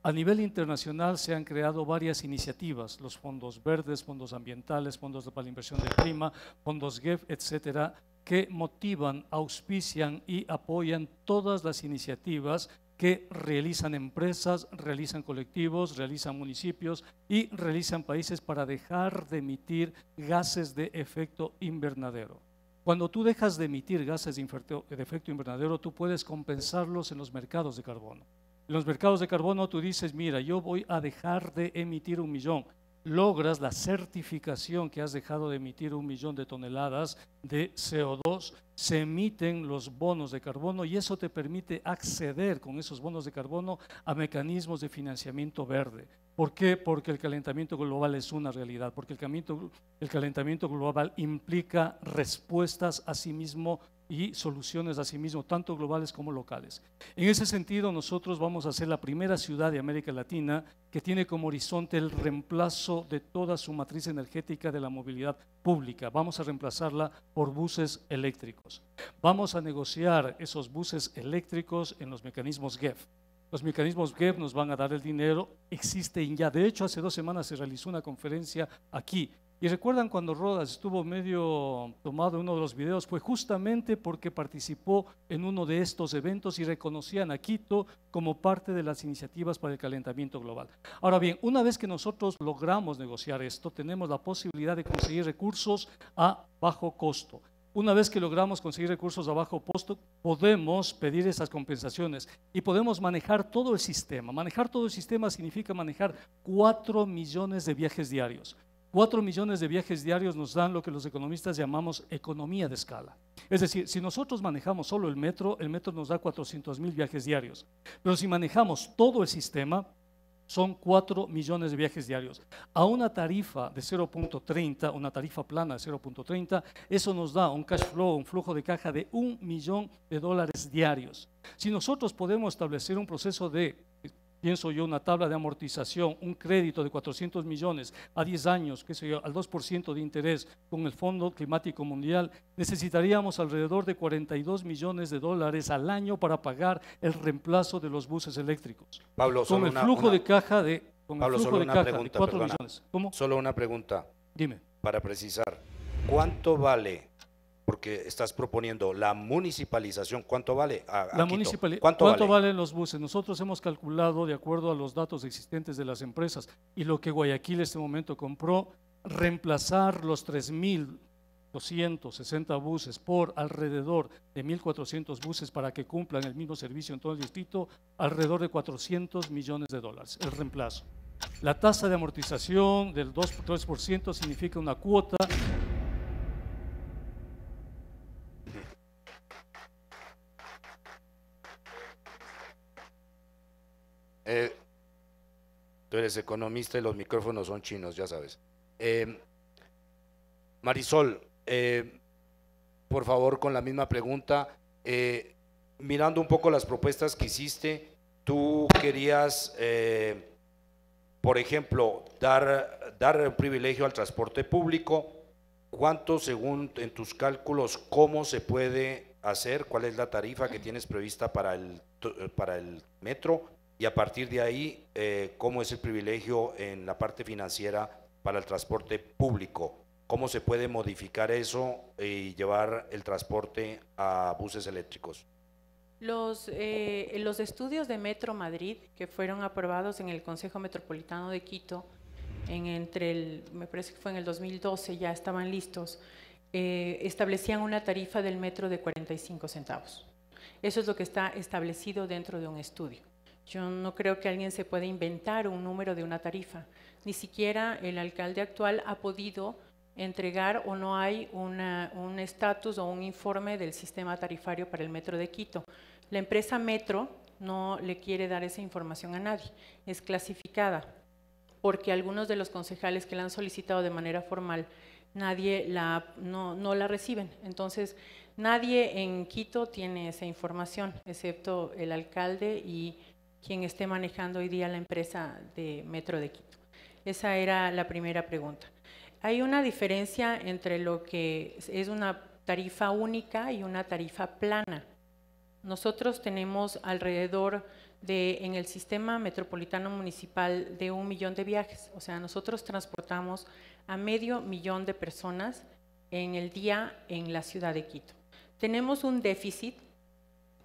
A nivel internacional se han creado varias iniciativas, los fondos verdes, fondos ambientales, fondos para la inversión del clima, fondos GEF, etcétera, que motivan, auspician y apoyan todas las iniciativas que realizan empresas, realizan colectivos, realizan municipios y realizan países para dejar de emitir gases de efecto invernadero. Cuando tú dejas de emitir gases de efecto invernadero, tú puedes compensarlos en los mercados de carbono. En los mercados de carbono tú dices, mira, yo voy a dejar de emitir 1 millón. Logras la certificación que has dejado de emitir 1 millón de toneladas de CO2, se emiten los bonos de carbono y eso te permite acceder con esos bonos de carbono a mecanismos de financiamiento verde. ¿Por qué? Porque el calentamiento global es una realidad, porque el calentamiento global implica respuestas a sí mismo y soluciones a sí mismo, tanto globales como locales. En ese sentido, nosotros vamos a ser la primera ciudad de América Latina que tiene como horizonte el reemplazo de toda su matriz energética de la movilidad pública. Vamos a reemplazarla por buses eléctricos. Vamos a negociar esos buses eléctricos en los mecanismos GEF. Los mecanismos GEF nos van a dar el dinero, existen ya. De hecho, hace 2 semanas se realizó una conferencia aquí. Y recuerdan cuando Rodas estuvo medio tomado en uno de los videos, fue justamente porque participó en uno de estos eventos y reconocían a Quito como parte de las iniciativas para el calentamiento global. Ahora bien, una vez que nosotros logramos negociar esto, tenemos la posibilidad de conseguir recursos a bajo costo. Una vez que logramos conseguir recursos a bajo costo, podemos pedir esas compensaciones y podemos manejar todo el sistema. Manejar todo el sistema significa manejar 4 millones de viajes diarios. 4 millones de viajes diarios nos dan lo que los economistas llamamos economía de escala. Es decir, si nosotros manejamos solo el metro nos da 400.000 viajes diarios. Pero si manejamos todo el sistema, son 4 millones de viajes diarios. A una tarifa de 0.30, una tarifa plana de 0.30, eso nos da un cash flow, un flujo de caja de $1 millón diarios. Si nosotros podemos establecer un proceso de, pienso yo, una tabla de amortización, un crédito de 400 millones a 10 años, qué sé yo, al 2% de interés con el Fondo Climático Mundial, necesitaríamos alrededor de $42 millones al año para pagar el reemplazo de los buses eléctricos. Pablo, con el flujo de caja de, Pablo, solo una pregunta, 4 millones. ¿Cómo? Solo una pregunta. Dime. Para precisar, ¿cuánto vale? Porque estás proponiendo la municipalización, ¿cuánto vale? ¿Cuánto valen los buses? Nosotros hemos calculado de acuerdo a los datos existentes de las empresas y lo que Guayaquil en este momento compró, reemplazar los 3.260 buses por alrededor de 1.400 buses para que cumplan el mismo servicio en todo el distrito, alrededor de $400 millones, el reemplazo. La tasa de amortización del 2% significa una cuota. Tú eres economista y los micrófonos son chinos, ya sabes. Marisol, por favor, con la misma pregunta, mirando un poco las propuestas que hiciste, tú querías, por ejemplo, dar privilegio al transporte público. ¿Cuánto, según en tus cálculos, cómo se puede hacer? ¿Cuál es la tarifa que tienes prevista para el metro? Y a partir de ahí, ¿cómo es el privilegio en la parte financiera para el transporte público? ¿Cómo se puede modificar eso y llevar el transporte a buses eléctricos? Los estudios de Metro Madrid, que fueron aprobados en el Consejo Metropolitano de Quito, me parece que fue en el 2012, ya estaban listos, establecían una tarifa del metro de 45 centavos. Eso es lo que está establecido dentro de un estudio. Yo no creo que alguien se pueda inventar un número de una tarifa. Ni siquiera el alcalde actual ha podido entregar o no hay un estatus o un informe del sistema tarifario para el metro de Quito. La empresa Metro no le quiere dar esa información a nadie, es clasificada, porque algunos de los concejales que la han solicitado de manera formal, no la reciben. Entonces, nadie en Quito tiene esa información, excepto el alcalde y quien esté manejando hoy día la empresa de Metro de Quito. Esa era la primera pregunta. Hay una diferencia entre lo que es una tarifa única y una tarifa plana. Nosotros tenemos alrededor en el sistema metropolitano municipal de 1 millón de viajes. O sea, nosotros transportamos a 500.000 de personas en el día en la ciudad de Quito. Tenemos un déficit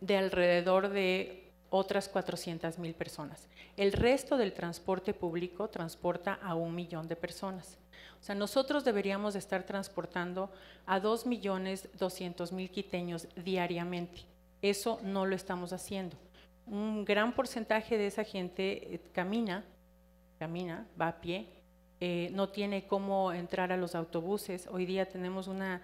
de alrededor de otras 400.000 personas. El resto del transporte público transporta a 1 millón de personas. O sea, nosotros deberíamos estar transportando a 2.200.000 quiteños diariamente. Eso no lo estamos haciendo. Un gran porcentaje de esa gente camina, va a pie, no tiene cómo entrar a los autobuses. Hoy día tenemos una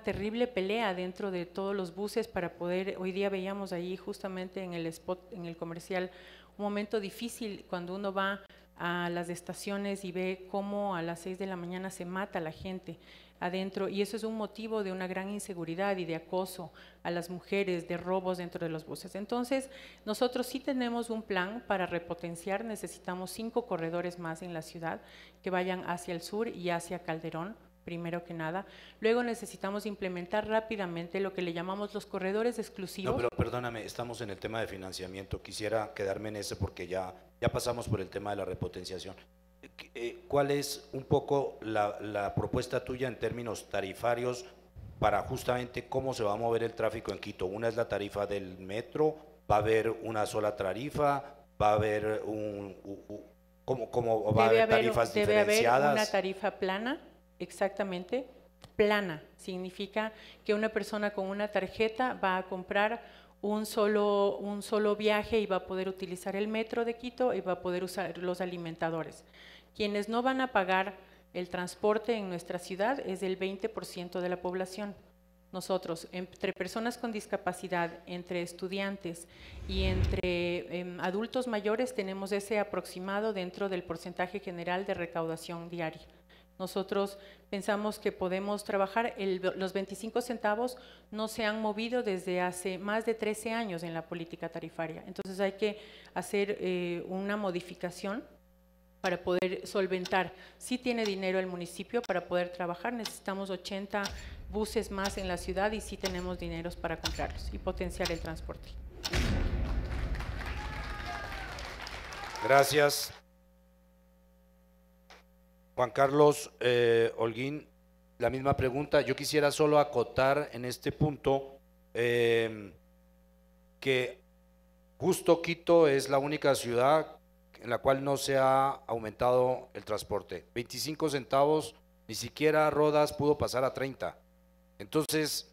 terrible pelea dentro de todos los buses para poder, hoy día veíamos ahí justamente en el spot, en el comercial, un momento difícil cuando uno va a las estaciones y ve cómo a las 6 de la mañana se mata la gente adentro, y eso es un motivo de una gran inseguridad y de acoso a las mujeres, de robos dentro de los buses. Entonces, nosotros sí tenemos un plan para repotenciar. Necesitamos 5 corredores más en la ciudad que vayan hacia el sur y hacia Calderón, primero que nada. Luego necesitamos implementar rápidamente lo que le llamamos los corredores exclusivos. No, pero perdóname, estamos en el tema de financiamiento. Quisiera quedarme en ese porque ya pasamos por el tema de la repotenciación. ¿Cuál es un poco la propuesta tuya en términos tarifarios para justamente cómo se va a mover el tráfico en Quito? Una es la tarifa del metro, ¿va a haber una sola tarifa? ¿Va a haber ¿cómo va a haber tarifas diferenciadas? Debe haber una tarifa plana, exactamente, plana. Significa que una persona con una tarjeta va a comprar un solo viaje y va a poder utilizar el metro de Quito y va a poder usar los alimentadores. Quienes no van a pagar el transporte en nuestra ciudad es el 20% de la población. Nosotros, entre personas con discapacidad, entre estudiantes y entre adultos mayores, tenemos ese aproximado dentro del porcentaje general de recaudación diaria. Nosotros pensamos que podemos trabajar, los 25 centavos no se han movido desde hace más de 13 años en la política tarifaria. Entonces hay que hacer una modificación para poder solventar. Sí tiene dinero el municipio para poder trabajar, necesitamos 80 buses más en la ciudad y sí tenemos dineros para comprarlos y potenciar el transporte. Gracias. Juan Carlos Holguín, la misma pregunta. Yo quisiera solo acotar en este punto que justo Quito es la única ciudad en la cual no se ha aumentado el transporte. 25 centavos, ni siquiera Rodas pudo pasar a 30. Entonces,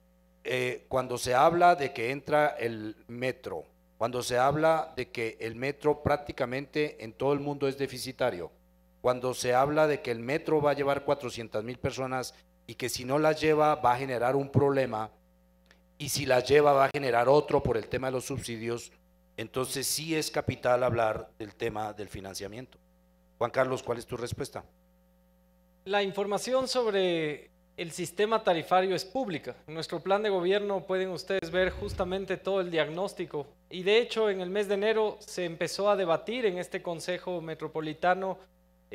cuando se habla de que entra el metro, cuando se habla de que el metro prácticamente en todo el mundo es deficitario, cuando se habla de que el metro va a llevar 400,000 personas y que si no las lleva va a generar un problema, y si las lleva va a generar otro por el tema de los subsidios, entonces sí es capital hablar del tema del financiamiento. Juan Carlos, ¿cuál es tu respuesta? La información sobre el sistema tarifario es pública. En nuestro plan de gobierno pueden ustedes ver justamente todo el diagnóstico, y de hecho en el mes de enero se empezó a debatir en este Consejo Metropolitano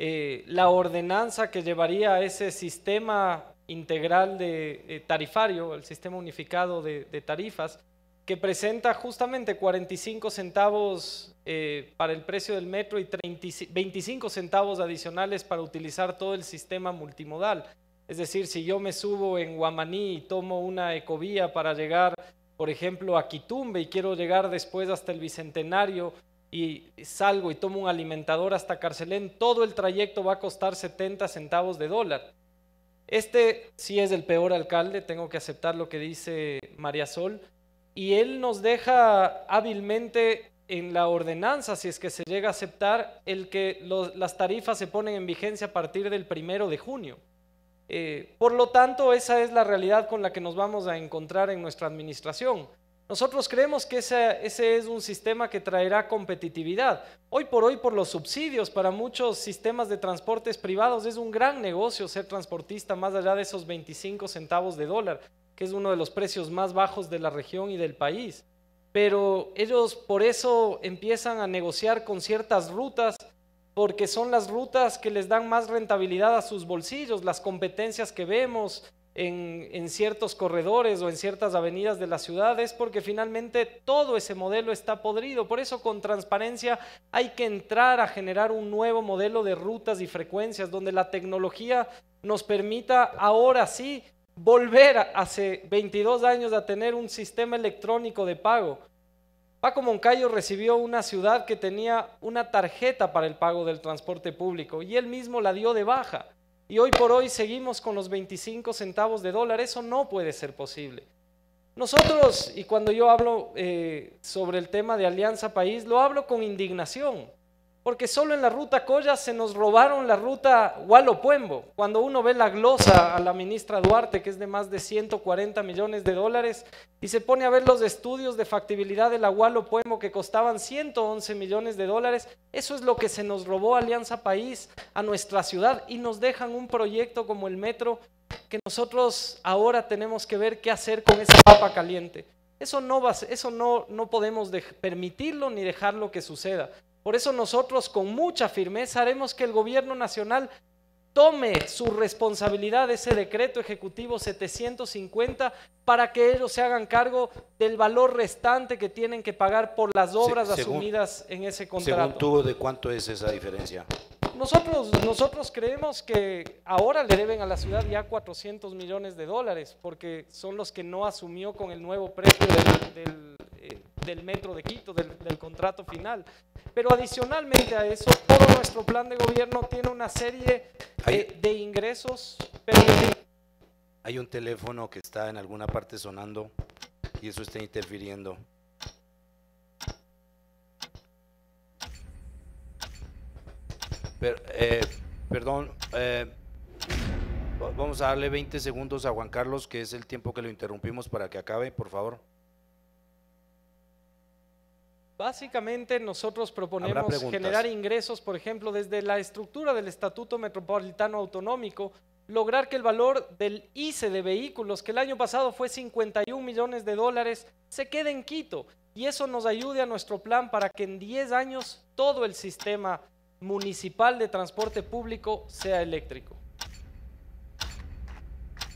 la ordenanza que llevaría a ese sistema integral de tarifario, el sistema unificado de tarifas, que presenta justamente 45 centavos para el precio del metro y 25 centavos adicionales para utilizar todo el sistema multimodal. Es decir, si yo me subo en Guamaní y tomo una ecovía para llegar, por ejemplo, a Quitumbe y quiero llegar después hasta el Bicentenario y salgo y tomo un alimentador hasta Carcelén, todo el trayecto va a costar 70 centavos de dólar. Este sí es el peor alcalde, tengo que aceptar lo que dice María Sol, y él nos deja hábilmente en la ordenanza, si es que se llega a aceptar, el que las tarifas se ponen en vigencia a partir del 1 de junio. Por lo tanto, esa es la realidad con la que nos vamos a encontrar en nuestra administración. Nosotros creemos que ese es un sistema que traerá competitividad. Hoy por los subsidios para muchos sistemas de transportes privados es un gran negocio ser transportista, más allá de esos 25 centavos de dólar, que es uno de los precios más bajos de la región y del país. Pero ellos por eso empiezan a negociar con ciertas rutas, porque son las rutas que les dan más rentabilidad a sus bolsillos. Las competencias que vemos en ciertos corredores o en ciertas avenidas de la ciudad es porque finalmente todo ese modelo está podrido. Por eso con transparencia hay que entrar a generar un nuevo modelo de rutas y frecuencias donde la tecnología nos permita ahora sí volver hace 22 años a tener un sistema electrónico de pago. Paco Moncayo recibió una ciudad que tenía una tarjeta para el pago del transporte público y él mismo la dio de baja. Y hoy por hoy seguimos con los 25 centavos de dólar. Eso no puede ser posible. Nosotros, y cuando yo hablo sobre el tema de Alianza País, lo hablo con indignación, porque solo en la ruta Collas se nos robaron la ruta Hualo-Puembo. Cuando uno ve la glosa a la ministra Duarte, que es de más de 140 millones de dólares, y se pone a ver los estudios de factibilidad de la Hualo-Puembo que costaban 111 millones de dólares, eso es lo que se nos robó Alianza País a nuestra ciudad, y nos dejan un proyecto como el metro que nosotros ahora tenemos que ver qué hacer con esa papa caliente. Eso no podemos permitirlo ni dejarlo que suceda. Por eso nosotros con mucha firmeza haremos que el gobierno nacional tome su responsabilidad de ese decreto ejecutivo 750 para que ellos se hagan cargo del valor restante que tienen que pagar por las obras asumidas en ese contrato. Según tú, ¿de cuánto es esa diferencia? Nosotros creemos que ahora le deben a la ciudad ya 400 millones de dólares, porque son los que no asumió con el nuevo precio del metro de Quito, del contrato final. Pero adicionalmente a eso, todo nuestro plan de gobierno tiene una serie de ingresos. Hay un teléfono que está en alguna parte sonando y eso está interfiriendo. Perdón, vamos a darle 20 segundos a Juan Carlos, que es el tiempo que lo interrumpimos, para que acabe, por favor. Básicamente nosotros proponemos generar ingresos, por ejemplo, desde la estructura del Estatuto Metropolitano Autonómico, lograr que el valor del ICE de vehículos, que el año pasado fue 51 millones de dólares, se quede en Quito, y eso nos ayude a nuestro plan para que en 10 años todo el sistema municipal de transporte público sea eléctrico.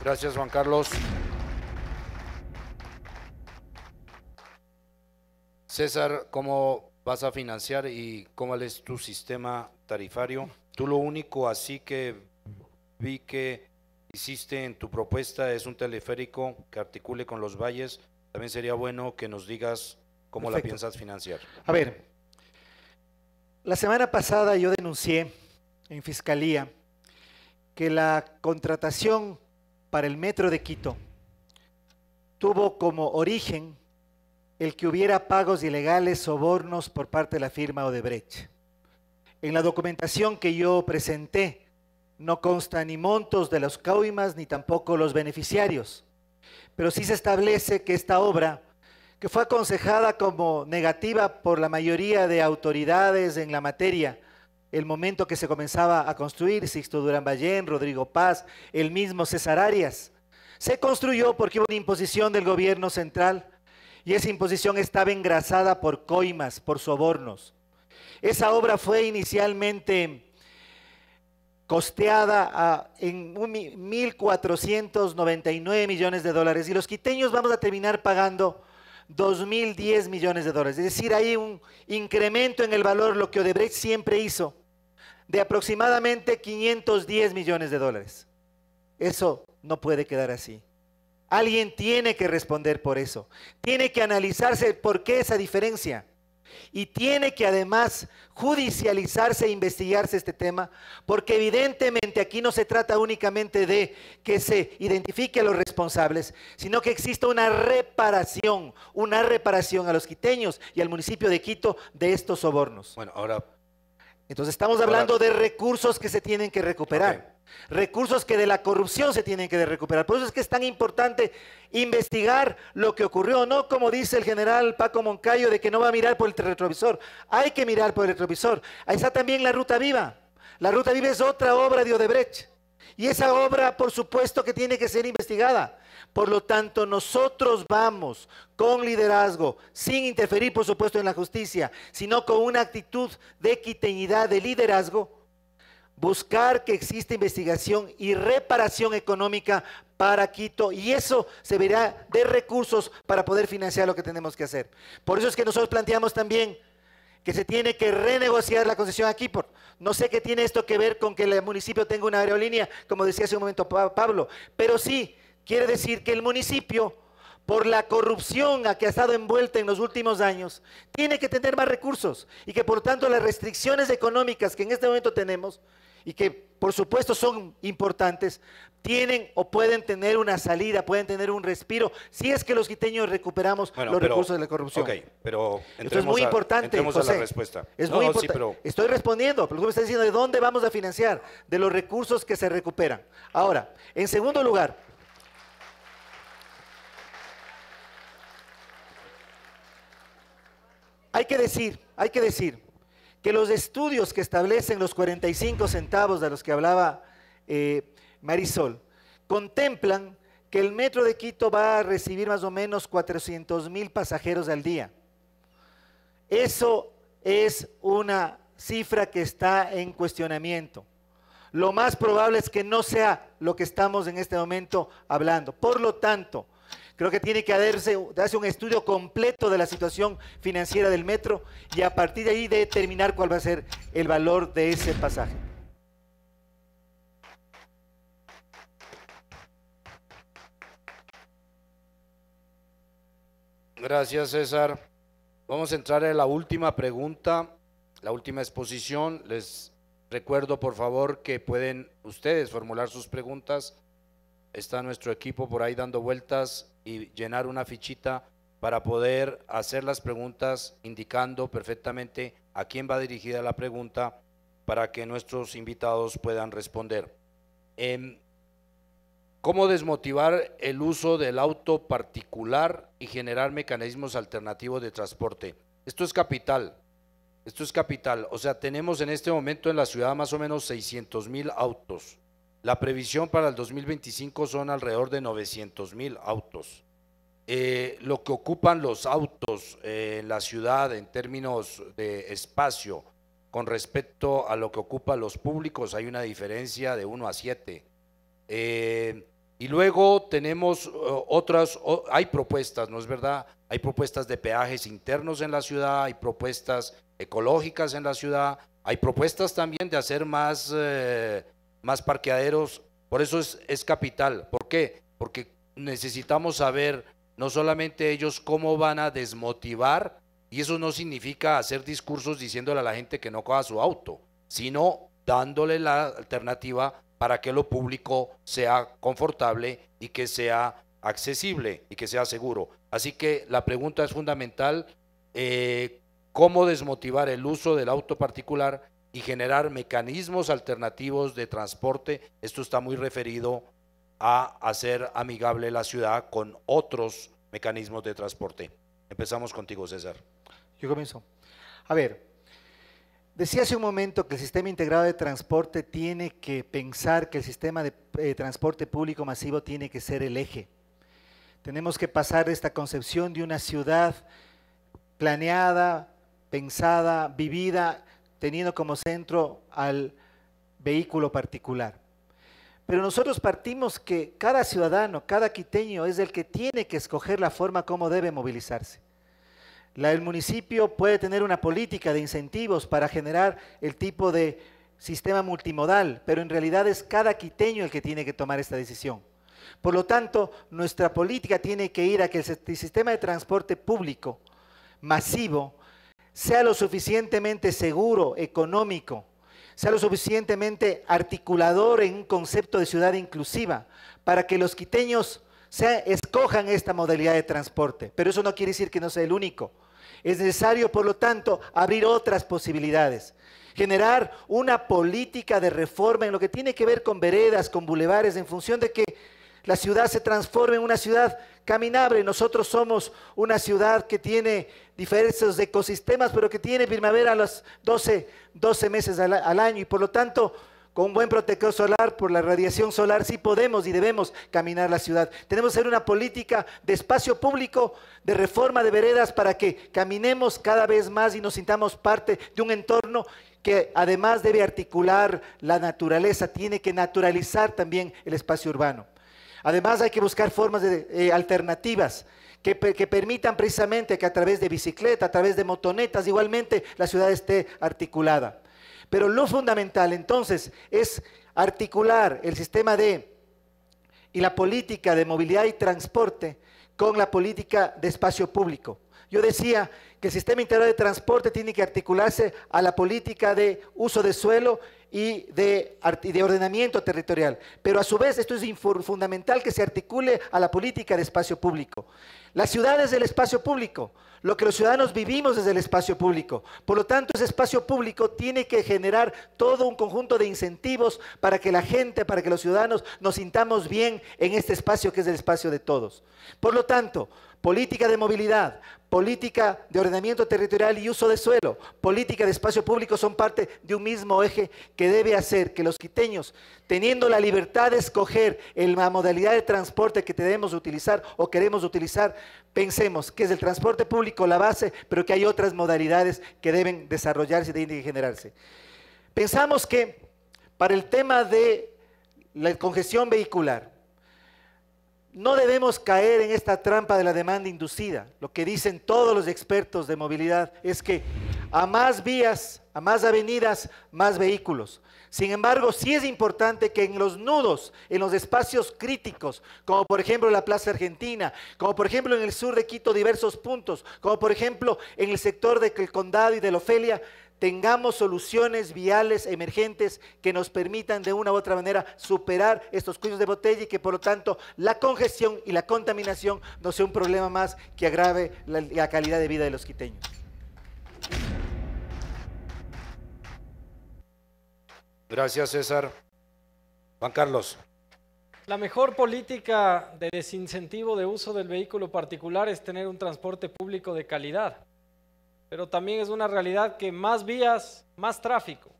Gracias, Juan Carlos. César, ¿cómo vas a financiar y cómo es tu sistema tarifario? Tú lo único así que vi que hiciste en tu propuesta es un teleférico que articule con los valles. También sería bueno que nos digas cómo la piensas financiar. A ver, la semana pasada yo denuncié en Fiscalía que la contratación para el Metro de Quito tuvo como origen el que hubiera pagos ilegales, sobornos por parte de la firma Odebrecht. En la documentación que yo presenté no consta ni montos de los coimas ni tampoco los beneficiarios, pero sí se establece que esta obra, que fue aconsejada como negativa por la mayoría de autoridades en la materia, el momento que se comenzaba a construir, Sixto Durán Ballén, Rodrigo Paz, el mismo César Arias, se construyó porque hubo una imposición del gobierno central y esa imposición estaba engrasada por coimas, por sobornos. Esa obra fue inicialmente costeada en 1.499 millones de dólares y los quiteños vamos a terminar pagando 2.010 millones de dólares. Es decir, hay un incremento en el valor, lo que Odebrecht siempre hizo, de aproximadamente 510 millones de dólares. Eso no puede quedar así. Alguien tiene que responder por eso. Tiene que analizarse por qué esa diferencia. Y tiene que además judicializarse e investigarse este tema, porque evidentemente aquí no se trata únicamente de que se identifique a los responsables, sino que exista una reparación a los quiteños y al municipio de Quito de estos sobornos. Bueno, ahora... Entonces estamos hablando de recursos que se tienen que recuperar. Okay. Recursos que de la corrupción se tienen que recuperar. Por eso es que es tan importante investigar lo que ocurrió, no como dice el general Paco Moncayo de que no va a mirar por el retrovisor. Hay que mirar por el retrovisor. Ahí está también la Ruta Viva. La Ruta Viva es otra obra de Odebrecht. Y esa obra, por supuesto, que tiene que ser investigada. Por lo tanto, nosotros vamos con liderazgo, sin interferir, por supuesto, en la justicia, sino con una actitud de quiteñidad, de liderazgo, buscar que exista investigación y reparación económica para Quito, y eso se verá de recursos para poder financiar lo que tenemos que hacer. Por eso es que nosotros planteamos también que se tiene que renegociar la concesión a Quipor. No sé qué tiene esto que ver con que el municipio tenga una aerolínea, como decía hace un momento Pablo, pero sí quiere decir que el municipio, por la corrupción a que ha estado envuelta en los últimos años, tiene que tener más recursos y que por lo tanto las restricciones económicas que en este momento tenemos y que por supuesto son importantes, tienen o pueden tener una salida, pueden tener un respiro, si es que los quiteños recuperamos los recursos de la corrupción. Ok, pero esto es muy importante, José, José. a la respuesta. Es muy importante. Estoy respondiendo, pero tú me estás diciendo de dónde vamos a financiar, de los recursos que se recuperan. Ahora, en segundo lugar, hay que decir que los estudios que establecen los 45 centavos de los que hablaba Marisol, contemplan que el metro de Quito va a recibir más o menos 400,000 pasajeros al día. Eso es una cifra que está en cuestionamiento. Lo más probable es que no sea lo que estamos en este momento hablando. Por lo tanto, creo que tiene que darse un estudio completo de la situación financiera del metro y a partir de ahí determinar cuál va a ser el valor de ese pasaje. Gracias, César. Vamos a entrar en la última pregunta, la última exposición. Les recuerdo, por favor, que pueden ustedes formular sus preguntas. Está nuestro equipo por ahí dando vueltas y llenar una fichita para poder hacer las preguntas indicando perfectamente a quién va dirigida la pregunta para que nuestros invitados puedan responder. ¿Cómo desmotivar el uso del auto particular y generar mecanismos alternativos de transporte? Esto es capital, o sea, tenemos en este momento en la ciudad más o menos 600,000 autos. La previsión para el 2025 son alrededor de 900,000 autos. Lo que ocupan los autos en la ciudad en términos de espacio con respecto a lo que ocupan los públicos hay una diferencia de 1 a 7. Y luego tenemos hay propuestas, ¿no es verdad? Hay propuestas de peajes internos en la ciudad, hay propuestas ecológicas en la ciudad, hay propuestas también de hacer más parqueaderos. Por eso es capital. ¿Por qué? Porque necesitamos saber no solamente ellos cómo van a desmotivar, y eso no significa hacer discursos diciéndole a la gente que no coja su auto, sino dándole la alternativa para que lo público sea confortable y que sea accesible y que sea seguro. Así que la pregunta es fundamental, ¿cómo desmotivar el uso del auto particular y generar mecanismos alternativos de transporte? Esto está muy referido a hacer amigable la ciudad con otros mecanismos de transporte. Empezamos contigo, César. Yo comienzo. A ver, decía hace un momento que el sistema integrado de transporte tiene que pensar que el sistema de transporte público masivo tiene que ser el eje. Tenemos que pasar de esta concepción de una ciudad planeada, pensada, vivida, teniendo como centro al vehículo particular. Pero nosotros partimos que cada ciudadano, cada quiteño es el que tiene que escoger la forma como debe movilizarse. El municipio puede tener una política de incentivos para generar el tipo de sistema multimodal, pero en realidad es cada quiteño el que tiene que tomar esta decisión. Por lo tanto, nuestra política tiene que ir a que el sistema de transporte público masivo sea lo suficientemente seguro, económico, sea lo suficientemente articulador en un concepto de ciudad inclusiva, para que los quiteños escojan esta modalidad de transporte. Pero eso no quiere decir que no sea el único. Es necesario, por lo tanto, abrir otras posibilidades, generar una política de reforma en lo que tiene que ver con veredas, con bulevares, en función de que la ciudad se transforme en una ciudad caminable. Nosotros somos una ciudad que tiene diversos ecosistemas, pero que tiene primavera a los 12 meses al año, y por lo tanto, con un buen protector solar, por la radiación solar, sí podemos y debemos caminar la ciudad. Tenemos que hacer una política de espacio público, de reforma de veredas, para que caminemos cada vez más y nos sintamos parte de un entorno que además debe articular la naturaleza, tiene que naturalizar también el espacio urbano. Además hay que buscar formas alternativas que permitan precisamente que a través de bicicleta, a través de motonetas, igualmente la ciudad esté articulada. Pero lo fundamental entonces es articular el sistema y la política de movilidad y transporte con la política de espacio público. Yo decía que el sistema integrado de transporte tiene que articularse a la política de uso de suelo y de ordenamiento territorial. Pero a su vez esto es fundamental que se articule a la política de espacio público. La ciudad es el espacio público, lo que los ciudadanos vivimos es el espacio público. Por lo tanto, ese espacio público tiene que generar todo un conjunto de incentivos para que la gente, para que los ciudadanos nos sintamos bien en este espacio que es el espacio de todos. Por lo tanto, política de movilidad, política de ordenamiento territorial y uso de suelo, política de espacio público son parte de un mismo eje que debe hacer que los quiteños, teniendo la libertad de escoger la modalidad de transporte que debemos utilizar o queremos utilizar, pensemos que es el transporte público la base, pero que hay otras modalidades que deben desarrollarse y deben generarse. Pensamos que para el tema de la congestión vehicular, no debemos caer en esta trampa de la demanda inducida. Lo que dicen todos los expertos de movilidad es que a más vías, a más avenidas, más vehículos. Sin embargo, sí es importante que en los nudos, en los espacios críticos, como por ejemplo la Plaza Argentina, como por ejemplo en el sur de Quito diversos puntos, como por ejemplo en el sector del Condado y de la Ofelia, tengamos soluciones viales emergentes que nos permitan de una u otra manera superar estos cuellos de botella y que por lo tanto la congestión y la contaminación no sea un problema más que agrave la calidad de vida de los quiteños. Gracias, César. Juan Carlos. La mejor política de desincentivo de uso del vehículo particular es tener un transporte público de calidad. Pero también es una realidad que más vías, más tráfico.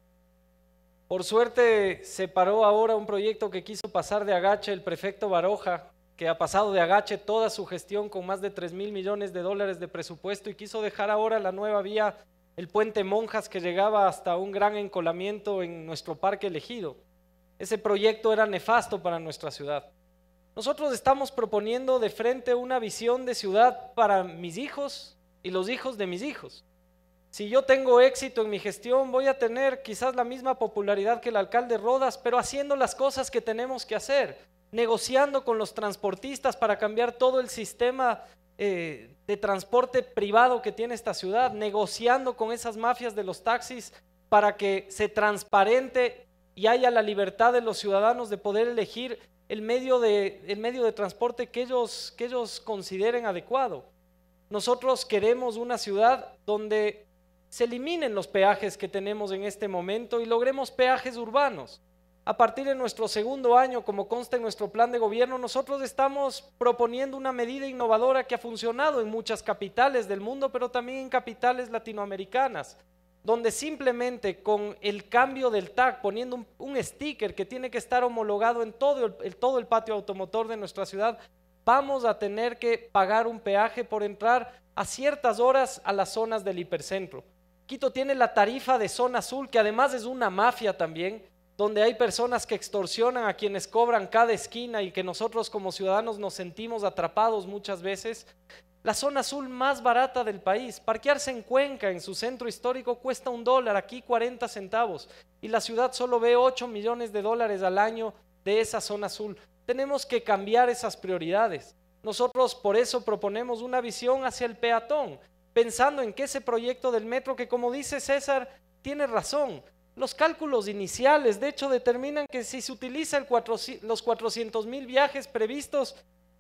Por suerte se paró ahora un proyecto que quiso pasar de agache el prefecto Baroja, que ha pasado de agache toda su gestión con más de 3.000 millones de dólares de presupuesto y quiso dejar ahora la nueva vía, el puente Monjas, que llegaba hasta un gran encolamiento en nuestro parque elegido. Ese proyecto era nefasto para nuestra ciudad. Nosotros estamos proponiendo de frente una visión de ciudad para mis hijos y los hijos de mis hijos. Si yo tengo éxito en mi gestión, voy a tener quizás la misma popularidad que el alcalde Rodas, pero haciendo las cosas que tenemos que hacer, negociando con los transportistas para cambiar todo el sistema de transporte privado que tiene esta ciudad, negociando con esas mafias de los taxis para que se transparente y haya la libertad de los ciudadanos de poder elegir el medio de transporte que ellos consideren adecuado. Nosotros queremos una ciudad donde se eliminen los peajes que tenemos en este momento y logremos peajes urbanos. A partir de nuestro segundo año, como consta en nuestro plan de gobierno, nosotros estamos proponiendo una medida innovadora que ha funcionado en muchas capitales del mundo, pero también en capitales latinoamericanas, donde simplemente con el cambio del tag, poniendo un sticker que tiene que estar homologado en todo el patio automotor de nuestra ciudad, vamos a tener que pagar un peaje por entrar a ciertas horas a las zonas del hipercentro. Quito tiene la tarifa de zona azul, que además es una mafia también, donde hay personas que extorsionan a quienes cobran cada esquina y que nosotros como ciudadanos nos sentimos atrapados muchas veces. La zona azul más barata del país, parquearse en Cuenca, en su centro histórico, cuesta $1, aquí 40 centavos, y la ciudad solo ve 8 millones de dólares al año de esa zona azul. Tenemos que cambiar esas prioridades. Nosotros por eso proponemos una visión hacia el peatón, pensando en que ese proyecto del metro, que como dice César, tiene razón. Los cálculos iniciales, de hecho, determinan que si se utiliza los 400,000 viajes previstos,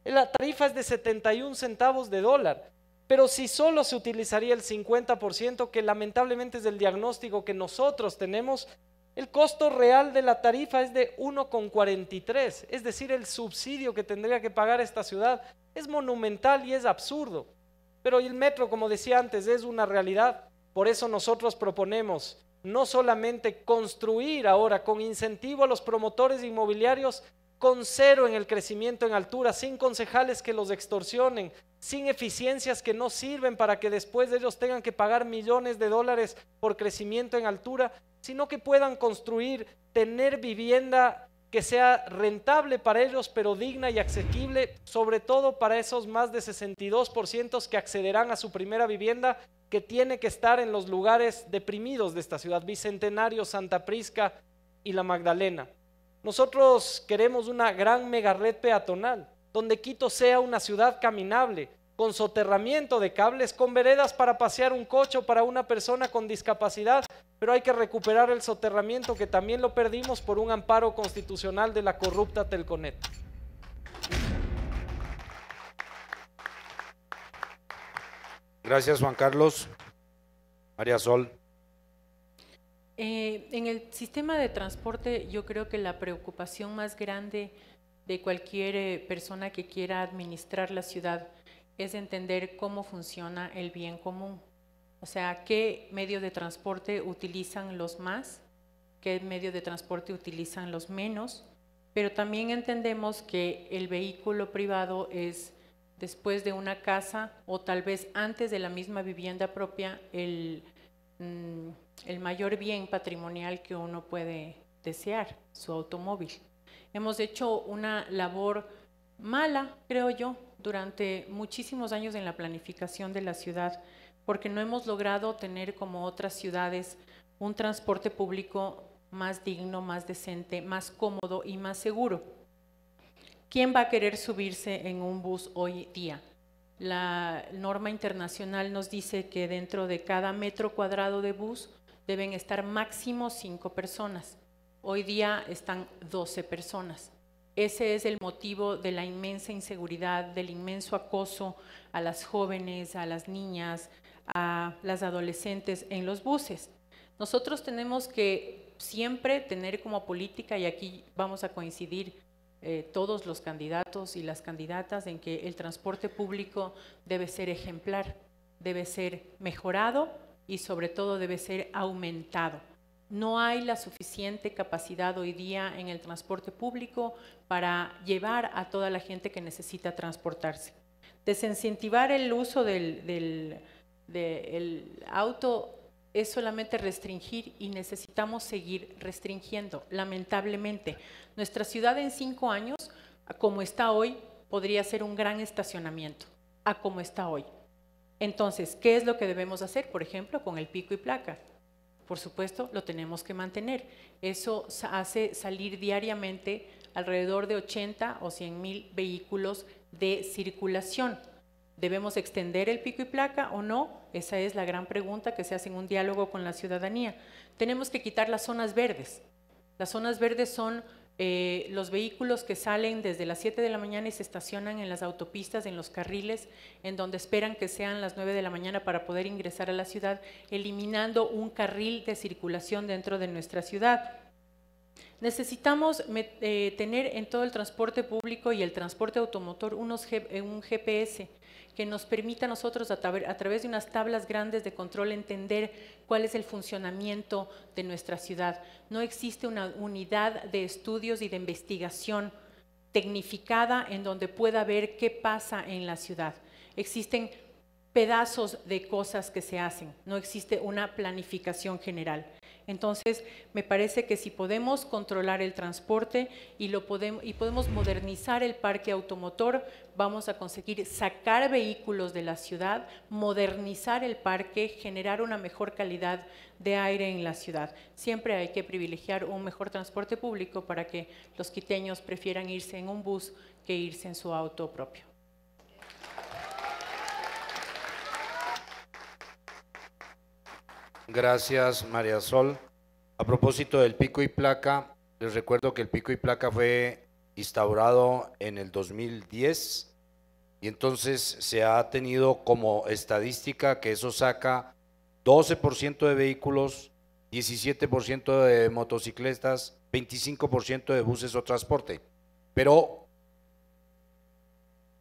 la tarifa es de 71 centavos de dólar. Pero si solo se utilizaría el 50%, que lamentablemente es el diagnóstico que nosotros tenemos, el costo real de la tarifa es de 1,43, es decir, el subsidio que tendría que pagar esta ciudad es monumental y es absurdo. Pero el metro, como decía antes, es una realidad. Por eso nosotros proponemos no solamente construir ahora con incentivo a los promotores inmobiliarios, con cero en el crecimiento en altura, sin concejales que los extorsionen, sin eficiencias que no sirven para que después ellos tengan que pagar millones de dólares por crecimiento en altura, sino que puedan construir, tener vivienda que sea rentable para ellos, pero digna y asequible, sobre todo para esos más de 62% que accederán a su primera vivienda, que tiene que estar en los lugares deprimidos de esta ciudad, Bicentenario, Santa Prisca y La Magdalena. Nosotros queremos una gran megared peatonal, donde Quito sea una ciudad caminable, con soterramiento de cables, con veredas para pasear un coche o para una persona con discapacidad, pero hay que recuperar el soterramiento que también lo perdimos por un amparo constitucional de la corrupta Telconet. Gracias, Juan Carlos. María Sol. En el sistema de transporte, yo creo que la preocupación más grande de cualquier persona que quiera administrar la ciudad es entender cómo funciona el bien común. O sea, qué medio de transporte utilizan los más, qué medio de transporte utilizan los menos, pero también entendemos que el vehículo privado es después de una casa o tal vez antes de la misma vivienda propia el mayor bien patrimonial que uno puede desear, su automóvil. Hemos hecho una labor mala, creo yo, durante muchísimos años en la planificación de la ciudad, porque no hemos logrado tener como otras ciudades un transporte público más digno, más decente, más cómodo y más seguro. ¿Quién va a querer subirse en un bus hoy día? La norma internacional nos dice que dentro de cada metro cuadrado de bus deben estar máximo 5 personas. Hoy día están 12 personas. Ese es el motivo de la inmensa inseguridad, del inmenso acoso a las jóvenes, a las niñas, a las adolescentes en los buses. Nosotros tenemos que siempre tener como política, y aquí vamos a coincidir todos los candidatos y las candidatas, en que el transporte público debe ser ejemplar, debe ser mejorado y sobre todo debe ser aumentado. No hay la suficiente capacidad hoy día en el transporte público para llevar a toda la gente que necesita transportarse. Desincentivar el uso del auto es solamente restringir, y necesitamos seguir restringiendo, lamentablemente. Nuestra ciudad en 5 años, como está hoy, podría ser un gran estacionamiento, a como está hoy. Entonces, ¿qué es lo que debemos hacer? Por ejemplo, con el pico y placa. Por supuesto, lo tenemos que mantener. Eso hace salir diariamente alrededor de 80 o 100,000 vehículos de circulación. ¿Debemos extender el pico y placa o no? Esa es la gran pregunta que se hace en un diálogo con la ciudadanía. Tenemos que quitar las zonas verdes. Las zonas verdes son los vehículos que salen desde las 7 de la mañana y se estacionan en las autopistas, en los carriles, en donde esperan que sean las 9 de la mañana para poder ingresar a la ciudad, eliminando un carril de circulación dentro de nuestra ciudad. Necesitamos tener en todo el transporte público y el transporte automotor un GPS que nos permita a nosotros a través de unas tablas grandes de control entender cuál es el funcionamiento de nuestra ciudad. No existe una unidad de estudios y de investigación tecnificada en donde pueda ver qué pasa en la ciudad. Existen pedazos de cosas que se hacen, no existe una planificación general. Entonces, me parece que si podemos controlar el transporte y podemos modernizar el parque automotor, vamos a conseguir sacar vehículos de la ciudad, modernizar el parque, generar una mejor calidad de aire en la ciudad. Siempre hay que privilegiar un mejor transporte público para que los quiteños prefieran irse en un bus que irse en su auto propio. Gracias, María Sol. A propósito del pico y placa, les recuerdo que el pico y placa fue instaurado en el 2010 y entonces se ha tenido como estadística que eso saca 12% de vehículos, 17% de motocicletas, 25% de buses o transporte. Pero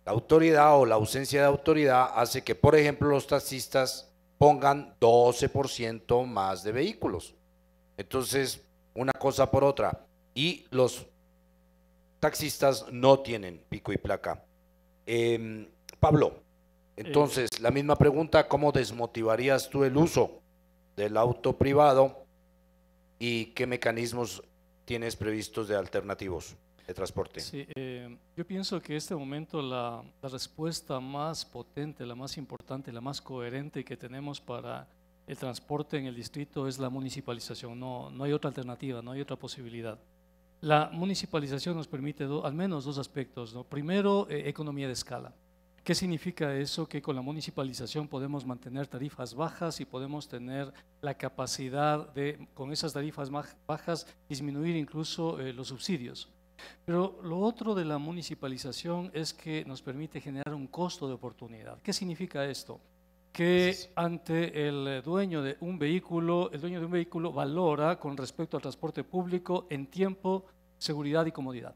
la autoridad o la ausencia de autoridad hace que, por ejemplo, los taxistas pongan 12% más de vehículos. Entonces, una cosa por otra. Y los taxistas no tienen pico y placa. Pablo, entonces, la misma pregunta, ¿cómo desmotivarías tú el uso del auto privado y qué mecanismos tienes previstos de alternativos de transporte? Sí, yo pienso que en este momento la respuesta más potente, la más importante, la más coherente que tenemos para el transporte en el distrito es la municipalización. No hay otra alternativa, no hay otra posibilidad. La municipalización nos permite al menos 2 aspectos, ¿no? Primero, economía de escala. ¿Qué significa eso? Que con la municipalización podemos mantener tarifas bajas y podemos tener la capacidad de, con esas tarifas bajas, disminuir incluso los subsidios. Pero lo otro de la municipalización es que nos permite generar un costo de oportunidad. ¿Qué significa esto? Que ante el dueño de un vehículo, valora con respecto al transporte público en tiempo, seguridad y comodidad.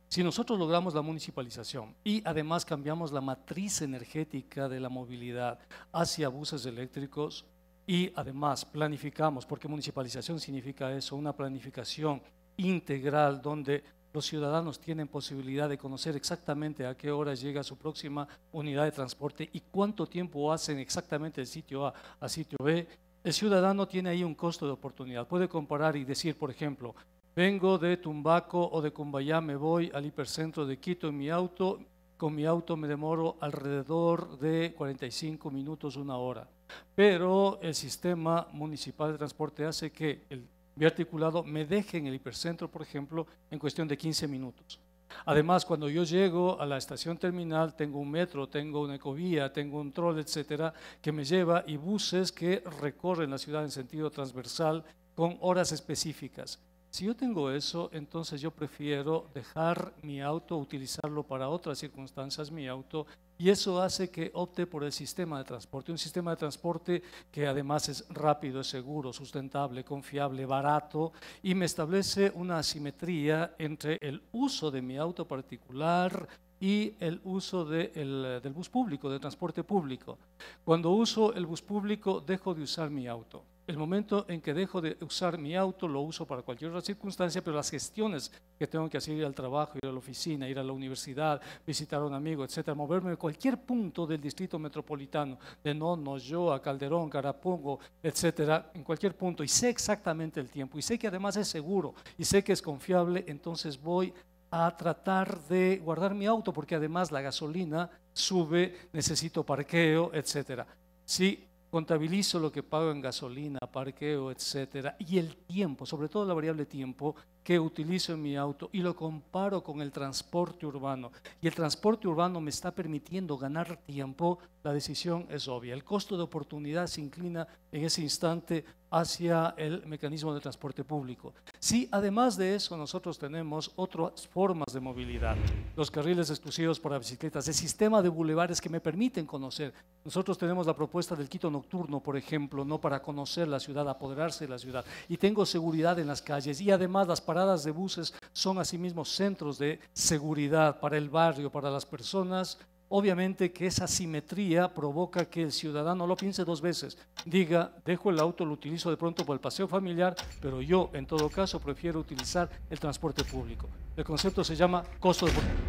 Si nosotros logramos la municipalización y además cambiamos la matriz energética de la movilidad hacia buses eléctricos y además planificamos, porque municipalización significa eso, una planificación integral donde los ciudadanos tienen posibilidad de conocer exactamente a qué hora llega su próxima unidad de transporte y cuánto tiempo hacen exactamente de sitio A a sitio B, el ciudadano tiene ahí un costo de oportunidad. Puede comparar y decir, por ejemplo, vengo de Tumbaco o de Cumbayá, me voy al hipercentro de Quito en mi auto, con mi auto me demoro alrededor de 45 minutos, una hora. Pero el sistema municipal de transporte hace que el biarticulado me deje en el hipercentro, por ejemplo, en cuestión de 15 minutos. Además, cuando yo llego a la estación terminal, tengo un metro, tengo una ecovía, tengo un troll, etcétera, que me lleva y buses que recorren la ciudad en sentido transversal con horas específicas. Si yo tengo eso, entonces yo prefiero dejar mi auto, utilizarlo para otras circunstancias, mi auto, y eso hace que opte por el sistema de transporte, un sistema de transporte que además es rápido, es seguro, sustentable, confiable, barato, y me establece una asimetría entre el uso de mi auto particular y el uso del bus público, del transporte público. Cuando uso el bus público, dejo de usar mi auto. El momento en que dejo de usar mi auto, lo uso para cualquier otra circunstancia, pero las gestiones que tengo que hacer, ir al trabajo, ir a la oficina, ir a la universidad, visitar a un amigo, etcétera, moverme en cualquier punto del distrito metropolitano, de Nonno-Yoa, Calderón, Carapungo, etcétera, en cualquier punto, y sé exactamente el tiempo, y sé que además es seguro, y sé que es confiable, entonces voy a tratar de guardar mi auto, porque además la gasolina sube, necesito parqueo, etcétera. Si contabilizo lo que pago en gasolina, parqueo, etcétera, y el tiempo, sobre todo la variable tiempo que utilizo en mi auto, y lo comparo con el transporte urbano, y el transporte urbano me está permitiendo ganar tiempo, la decisión es obvia. El costo de oportunidad se inclina en ese instante hacia el mecanismo de transporte público. Sí, además de eso, nosotros tenemos otras formas de movilidad, los carriles exclusivos para bicicletas, el sistema de bulevares que me permiten conocer. Nosotros tenemos la propuesta del Quito nocturno, por ejemplo, no para conocer la ciudad, apoderarse de la ciudad, y tengo seguridad en las calles, y además las paradas de buses son asimismo centros de seguridad para el barrio, para las personas. Obviamente que esa simetría provoca que el ciudadano lo piense dos veces, diga, dejo el auto, lo utilizo de pronto por el paseo familiar, pero yo en todo caso prefiero utilizar el transporte público. El concepto se llama costo de oportunidad.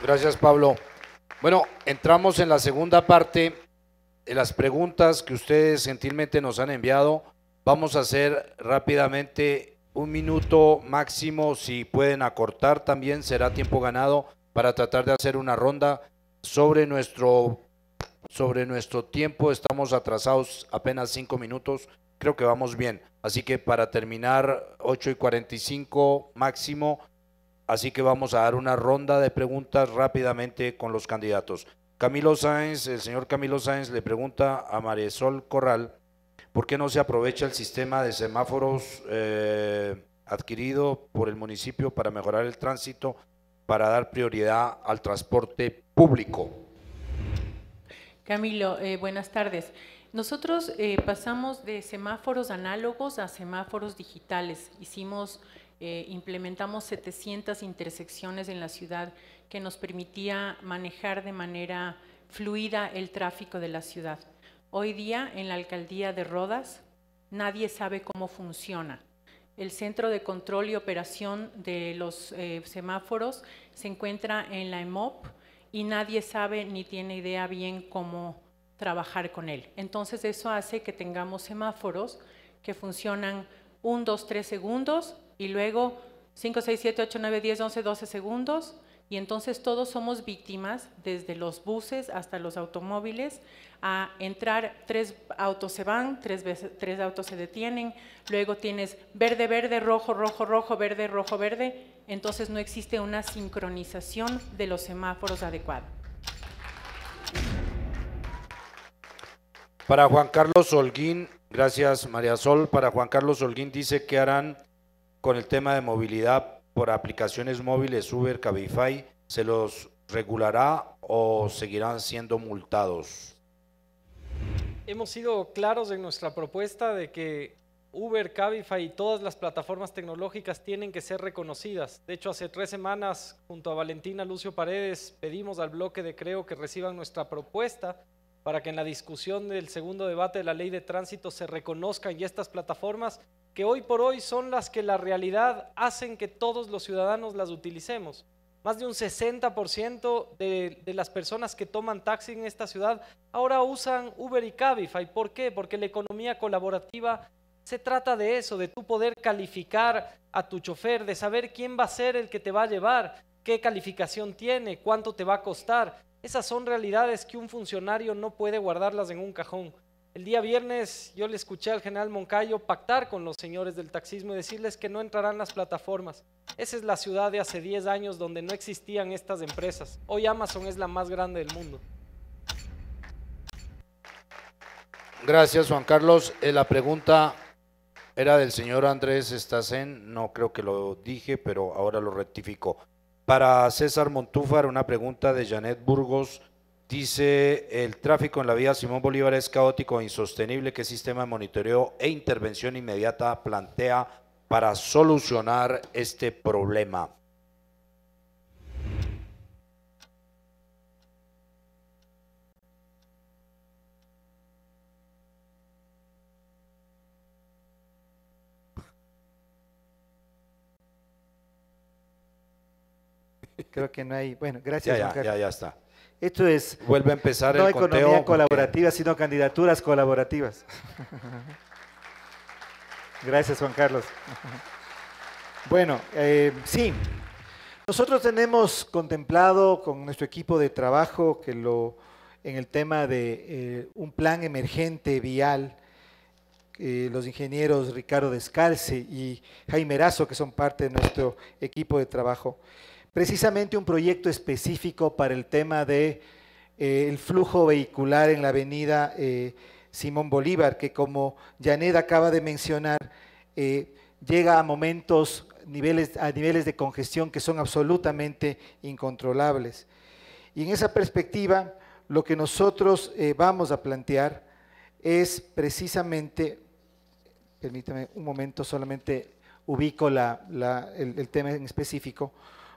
Gracias, Pablo. Bueno, entramos en la segunda parte de las preguntas que ustedes gentilmente nos han enviado. Vamos a hacer rápidamente 1 minuto máximo, si pueden acortar también será tiempo ganado para tratar de hacer una ronda sobre nuestro tiempo. Estamos atrasados apenas 5 minutos, creo que vamos bien, así que para terminar 8:45 máximo, así que vamos a dar una ronda de preguntas rápidamente con los candidatos. Camilo Sáenz, el señor Camilo Sáenz le pregunta a Marisol Corral, ¿por qué no se aprovecha el sistema de semáforos adquirido por el municipio para mejorar el tránsito, para dar prioridad al transporte público? Camilo, buenas tardes. Nosotros pasamos de semáforos análogos a semáforos digitales. Implementamos 700 intersecciones en la ciudad que nos permitía manejar de manera fluida el tráfico de la ciudad. Hoy día en la alcaldía de Rodas nadie sabe cómo funciona. El centro de control y operación de los semáforos se encuentra en la EMOP y nadie sabe ni tiene idea bien cómo trabajar con él. Entonces eso hace que tengamos semáforos que funcionan 1, 2, 3 segundos y luego 5, 6, 7, 8, 9, 10, 11, 12 segundos, y entonces todos somos víctimas, desde los buses hasta los automóviles. A entrar 3 autos se van, 3 autos se detienen, luego tienes verde, verde, rojo, rojo, rojo, verde, rojo, verde, entonces no existe una sincronización de los semáforos adecuada. Para Juan Carlos Holguín, gracias María Sol, para Juan Carlos Holguín dice que harán con el tema de movilidad por aplicaciones móviles Uber, Cabify, ¿se los regulará o seguirán siendo multados? Hemos sido claros en nuestra propuesta de que Uber, Cabify y todas las plataformas tecnológicas tienen que ser reconocidas. De hecho, hace 3 semanas, junto a Valentina Lucio Paredes, pedimos al bloque de Creo que reciban nuestra propuesta para que en la discusión del segundo debate de la ley de tránsito se reconozcan ya estas plataformas que hoy por hoy son las que la realidad hacen que todos los ciudadanos las utilicemos. Más de un 60% de las personas que toman taxi en esta ciudad ahora usan Uber y Cabify. ¿Por qué? Porque la economía colaborativa se trata de eso, de tú poder calificar a tu chofer, de saber quién va a ser el que te va a llevar, qué calificación tiene, cuánto te va a costar. Esas son realidades que un funcionario no puede guardarlas en un cajón. El día viernes yo le escuché al general Moncayo pactar con los señores del taxismo y decirles que no entrarán las plataformas. Esa es la ciudad de hace 10 años donde no existían estas empresas. Hoy Amazon es la más grande del mundo. Gracias Juan Carlos. La pregunta era del señor Andrés Estacén, no creo que lo dije, pero ahora lo rectifico. Para César Montúfar, una pregunta de Janet Burgos. Dice, el tráfico en la vía Simón Bolívar es caótico e insostenible. ¿Qué sistema de monitoreo e intervención inmediata plantea para solucionar este problema? Creo que no hay, bueno, gracias Juan Carlos. Ya está. Esto es, Vuelve a empezar no el conteo. economía colaborativa, sino candidaturas colaborativas. Gracias, Juan Carlos. Bueno, sí, nosotros tenemos contemplado con nuestro equipo de trabajo que en el tema de un plan emergente vial, los ingenieros Ricardo Descalce y Jaime Erazo, que son parte de nuestro equipo de trabajo, precisamente un proyecto específico para el tema de el flujo vehicular en la avenida Simón Bolívar, que como Janet acaba de mencionar, llega a momentos, a niveles de congestión que son absolutamente incontrolables. Y en esa perspectiva, lo que nosotros vamos a plantear es precisamente, permítame un momento, solamente ubico el tema en específico.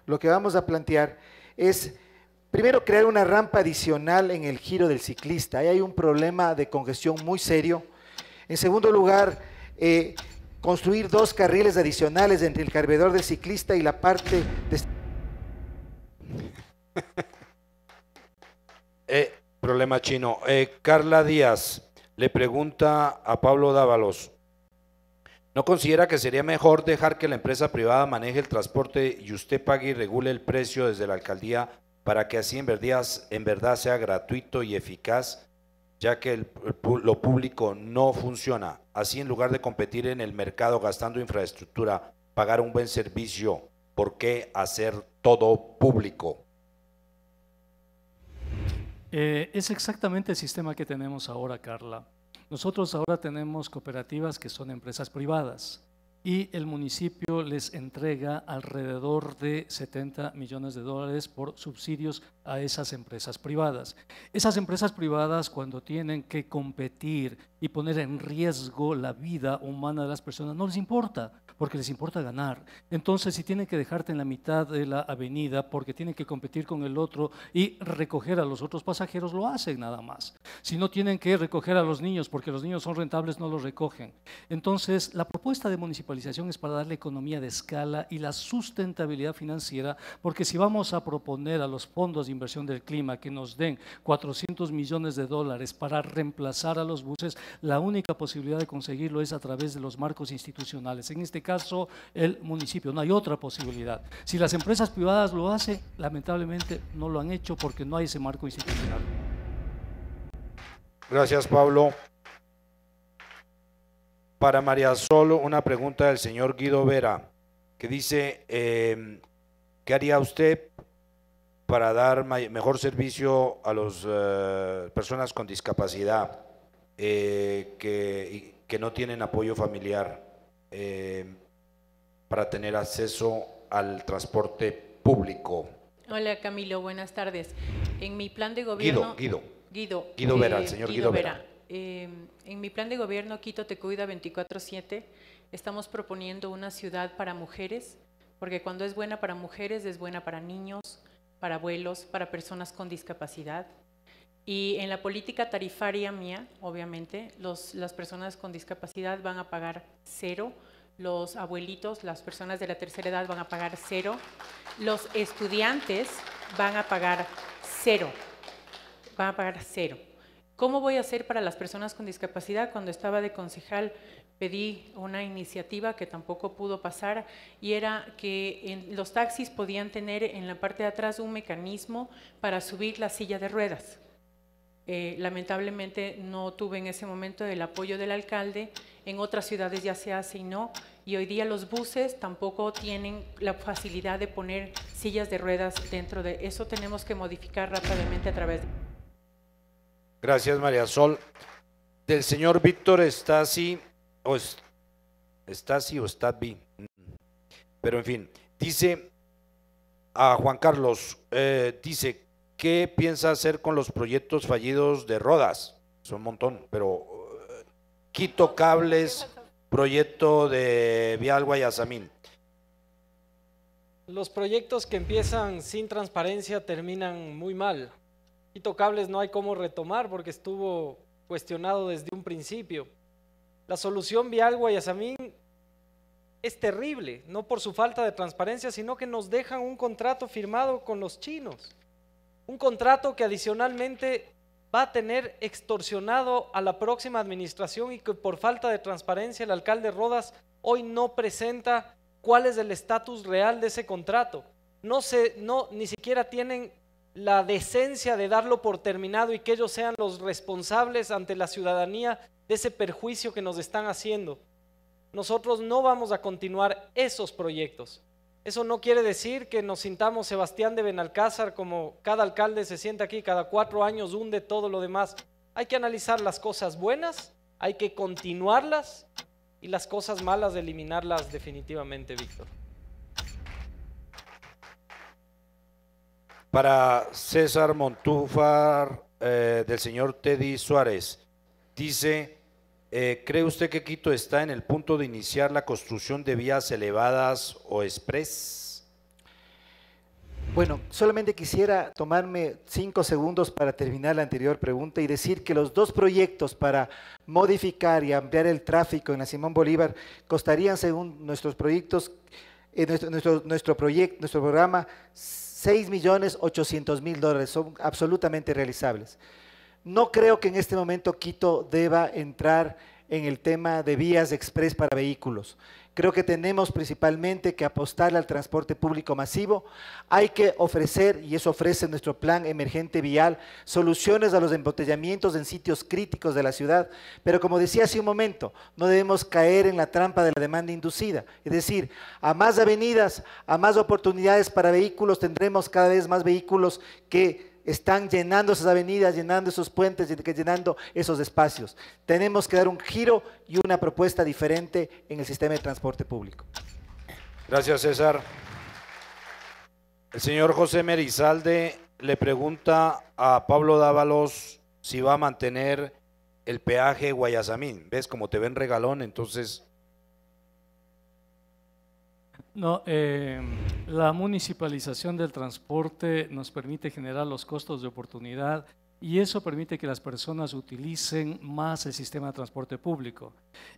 Lo que vamos a plantear es, primero, crear una rampa adicional en el giro del ciclista. Ahí hay un problema de congestión muy serio. En segundo lugar, construir 2 carriles adicionales entre el cargador del ciclista y la parte de... Problema chino. Carla Díaz le pregunta a Pablo Dávalos, ¿no considera que sería mejor dejar que la empresa privada maneje el transporte y usted pague y regule el precio desde la alcaldía para que así en verdad sea gratuito y eficaz, ya que lo público no funciona? Así, en lugar de competir en el mercado gastando infraestructura, pagar un buen servicio, ¿por qué hacer todo público? Es exactamente el sistema que tenemos ahora, Carla. Nosotros ahora tenemos cooperativas que son empresas privadas y el municipio les entrega alrededor de 70 millones de dólares por subsidios a esas empresas privadas. Esas empresas privadas, cuando tienen que competir y poner en riesgo la vida humana de las personas, no les importa, porque les importa ganar. Entonces, si tienen que dejarte en la mitad de la avenida porque tienen que competir con el otro y recoger a los otros pasajeros, lo hacen nada más. Si no tienen que recoger a los niños porque los niños son rentables, no los recogen. Entonces, la propuesta de municipalización es para darle economía de escala y la sustentabilidad financiera, porque si vamos a proponer a los fondos de inversión del clima que nos den 400 millones de dólares para reemplazar a los buses, la única posibilidad de conseguirlo es a través de los marcos institucionales. En este caso, el municipio, no hay otra posibilidad. Si las empresas privadas lo hacen, lamentablemente no lo han hecho porque no hay ese marco institucional. Gracias, Pablo. Para María Sol, una pregunta del señor Guido Vera. que dice, ¿qué haría usted para dar mejor servicio a las personas con discapacidad que no tienen apoyo familiar para tener acceso al transporte público? Hola Camilo, buenas tardes. En mi plan de gobierno… Guido Vera, el señor Guido Vera. En mi plan de gobierno Quito te cuida 24/7, estamos proponiendo una ciudad para mujeres, porque cuando es buena para mujeres es buena para niños, para abuelos, para personas con discapacidad. Y en la política tarifaria mía, obviamente, las personas con discapacidad van a pagar 0, los abuelitos, las personas de la tercera edad van a pagar 0, los estudiantes van a pagar 0, van a pagar 0. ¿Cómo voy a hacer para las personas con discapacidad? Cuando estaba de concejal pedí una iniciativa que tampoco pudo pasar y era que los taxis podían tener en la parte de atrás un mecanismo para subir la silla de ruedas. Lamentablemente no tuve en ese momento el apoyo del alcalde, en otras ciudades ya se hace y hoy día los buses tampoco tienen la facilidad de poner sillas de ruedas dentro de eso. Tenemos que modificar rápidamente a través de… Gracias, María Sol. Del señor Víctor Stasi, o Stabi, pero en fin, dice a Juan Carlos, dice, ¿qué piensa hacer con los proyectos fallidos de Rodas? Son un montón, pero Quito Cables, proyecto de Vial Guayasamín. Los proyectos que empiezan sin transparencia terminan muy mal. Quito Cables no hay cómo retomar porque estuvo cuestionado desde un principio. La solución Vial Guayasamín es terrible, no por su falta de transparencia, sino que nos dejan un contrato firmado con los chinos. Un contrato que adicionalmente va a tener extorsionado a la próxima administración y que por falta de transparencia el alcalde Rodas hoy no presenta cuál es el estatus real de ese contrato. Ni siquiera tienen la decencia de darlo por terminado y que ellos sean los responsables ante la ciudadanía de ese perjuicio que nos están haciendo. Nosotros no vamos a continuar esos proyectos. Eso no quiere decir que nos sintamos Sebastián de Benalcázar, como cada alcalde se sienta aquí, cada 4 años hunde todo lo demás. Hay que analizar las cosas buenas, hay que continuarlas y las cosas malas eliminarlas definitivamente, Víctor. Para César Montúfar, del señor Teddy Suárez, dice, ¿cree usted que Quito está en el punto de iniciar la construcción de vías elevadas o express? Bueno, solamente quisiera tomarme 5 segundos para terminar la anterior pregunta y decir que los 2 proyectos para modificar y ampliar el tráfico en la Simón Bolívar costarían, según nuestros proyectos, nuestro programa, $6.800.000, son absolutamente realizables. No creo que en este momento Quito deba entrar en el tema de vías express para vehículos. Creo que tenemos principalmente que apostarle al transporte público masivo. Hay que ofrecer, y eso ofrece nuestro plan emergente vial, soluciones a los embotellamientos en sitios críticos de la ciudad. Pero como decía hace un momento, no debemos caer en la trampa de la demanda inducida. Es decir, a más avenidas, a más oportunidades para vehículos, tendremos cada vez más vehículos que están llenando esas avenidas, llenando esos puentes, llenando esos espacios. Tenemos que dar un giro y una propuesta diferente en el sistema de transporte público. Gracias, César. El señor José Merizalde le pregunta a Pablo Dávalos si va a mantener el peaje Guayasamín. ¿Ves? Como te ven regalón, entonces… No, la municipalización del transporte nos permite generar los costos de oportunidad y eso permite que las personas utilicen más el sistema de transporte público.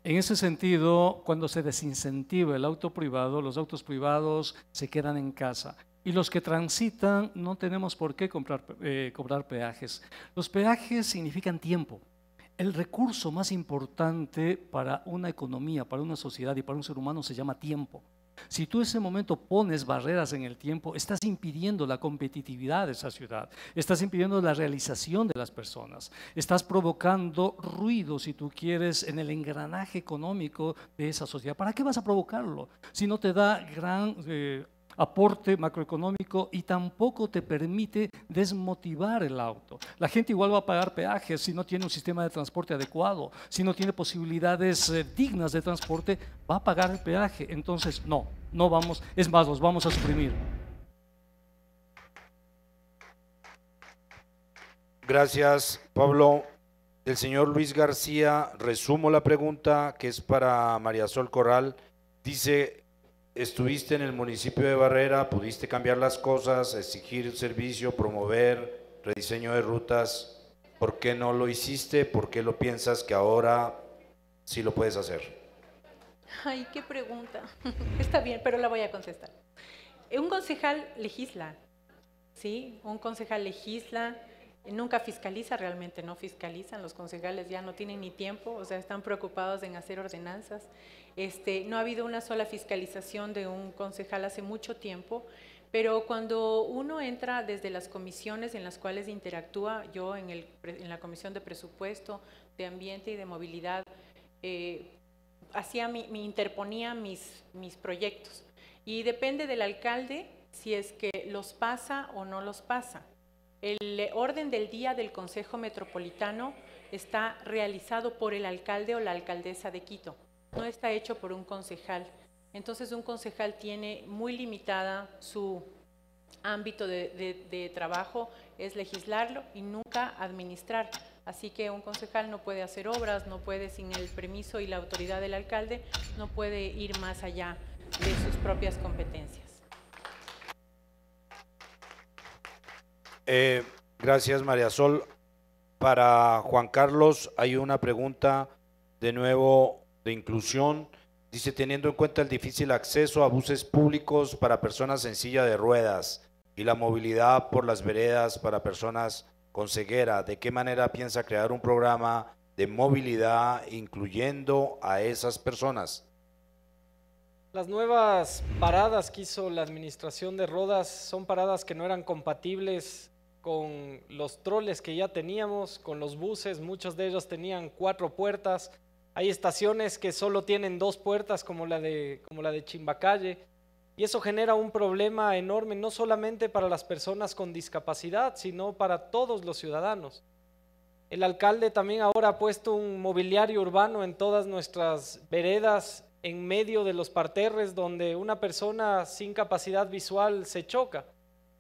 En ese sentido, cuando se desincentiva el auto privado, los autos privados se quedan en casa y los que transitan no tenemos por qué cobrar peajes. Los peajes significan tiempo. El recurso más importante para una economía, para una sociedad y para un ser humano se llama tiempo. Si tú en ese momento pones barreras en el tiempo, estás impidiendo la competitividad de esa ciudad, estás impidiendo la realización de las personas, estás provocando ruido, si tú quieres, en el engranaje económico de esa sociedad. ¿Para qué vas a provocarlo si no te da gran aporte macroeconómico y tampoco te permite desmotivar el auto? La gente igual va a pagar peajes si no tiene un sistema de transporte adecuado, si no tiene posibilidades dignas de transporte, va a pagar el peaje. Entonces, no vamos, es más, los vamos a suprimir. Gracias, Pablo. El señor Luis García, resumo la pregunta que es para María Sol Corral. Dice: estuviste en el municipio de Barrera, pudiste cambiar las cosas, exigir servicio, promover rediseño de rutas. ¿Por qué no lo hiciste? ¿Por qué lo piensas que ahora sí lo puedes hacer? Ay, qué pregunta. Está bien, pero la voy a contestar. Un concejal legisla, ¿sí? Un concejal legisla, nunca fiscaliza, realmente no fiscalizan. Los concejales ya no tienen ni tiempo, o sea, están preocupados en hacer ordenanzas. No ha habido una sola fiscalización de un concejal hace mucho tiempo, pero cuando uno entra desde las comisiones en las cuales interactúa, yo en la comisión de presupuesto, de ambiente y de movilidad, interponía mis proyectos, y depende del alcalde si es que los pasa o no los pasa. El orden del día del Consejo Metropolitano está realizado por el alcalde o la alcaldesa de Quito, no está hecho por un concejal. Entonces un concejal tiene muy limitada su ámbito de trabajo, es legislarlo y nunca administrar. Así que un concejal no puede hacer obras, no puede, sin el permiso y la autoridad del alcalde, no puede ir más allá de sus propias competencias. Gracias, María Sol. Para Juan Carlos hay una pregunta de nuevo de inclusión. Dice: teniendo en cuenta el difícil acceso a buses públicos para personas en silla de ruedas y la movilidad por las veredas para personas con ceguera, ¿de qué manera piensa crear un programa de movilidad incluyendo a esas personas? Las nuevas paradas que hizo la administración de Rodas son paradas que no eran compatibles con los troles que ya teníamos, con los buses. Muchos de ellos tenían 4 puertas. Hay estaciones que solo tienen 2 puertas, como la de Chimbacalle, y eso genera un problema enorme, no solamente para las personas con discapacidad, sino para todos los ciudadanos. El alcalde también ahora ha puesto un mobiliario urbano en todas nuestras veredas, en medio de los parterres, donde una persona sin capacidad visual se choca.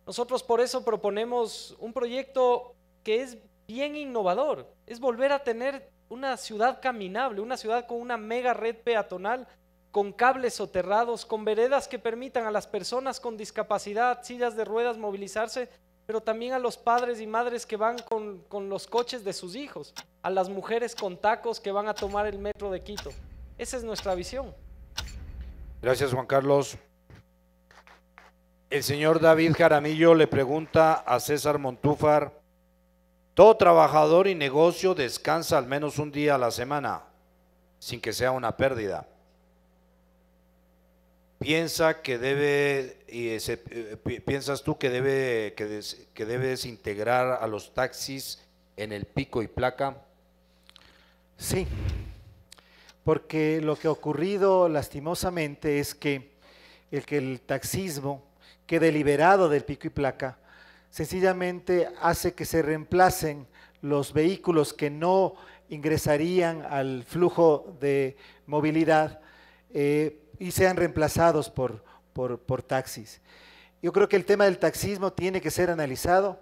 Nosotros por eso proponemos un proyecto que es bien innovador, es volver a tener una ciudad caminable, una ciudad con una mega red peatonal, con cables soterrados, con veredas que permitan a las personas con discapacidad, sillas de ruedas, movilizarse, pero también a los padres y madres que van con los coches de sus hijos, a las mujeres con tacos que van a tomar el metro de Quito. Esa es nuestra visión. Gracias, Juan Carlos. El señor David Jaramillo le pregunta a César Montúfar: todo trabajador y negocio descansa al menos un día a la semana, sin que sea una pérdida. ¿Piensas tú que debes integrar a los taxis en el pico y placa? Sí, porque lo que ha ocurrido lastimosamente es que el taxismo quede liberado del pico y placa, sencillamente hace que se reemplacen los vehículos que no ingresarían al flujo de movilidad y sean reemplazados por taxis. Yo creo que el tema del taxismo tiene que ser analizado,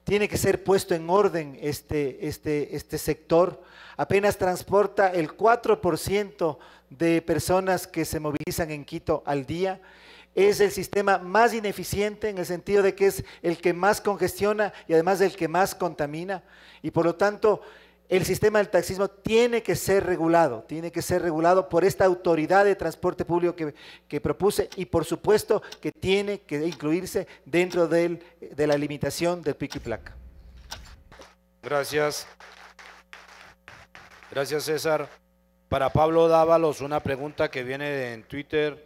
tiene que ser puesto en orden este sector. Apenas transporta el 4% de personas que se movilizan en Quito al día. Es el sistema más ineficiente en el sentido de que es el que más congestiona y además el que más contamina, y por lo tanto el sistema del taxismo tiene que ser regulado por esta autoridad de transporte público que propuse, y por supuesto que tiene que incluirse dentro de la limitación del pico y placa. Gracias. Gracias, César. Para Pablo Dávalos, una pregunta que viene en Twitter.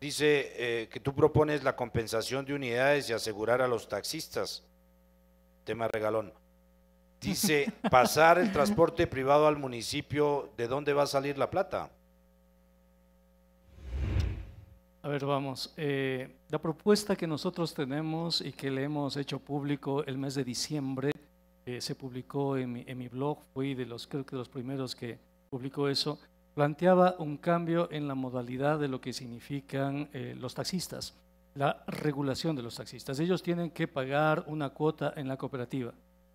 dice que tú propones la compensación de unidades y asegurar a los taxistas. Tema regalón. Dice, pasar el transporte privado al municipio, ¿de dónde va a salir la plata? A ver, vamos. La propuesta que nosotros tenemos y que le hemos hecho público el mes de diciembre, se publicó en mi blog, fui creo que de los primeros que publicó eso, planteaba un cambio en la modalidad de lo que significan los taxistas, la regulación de los taxistas. Ellos tienen que pagar una cuota en la cooperativa.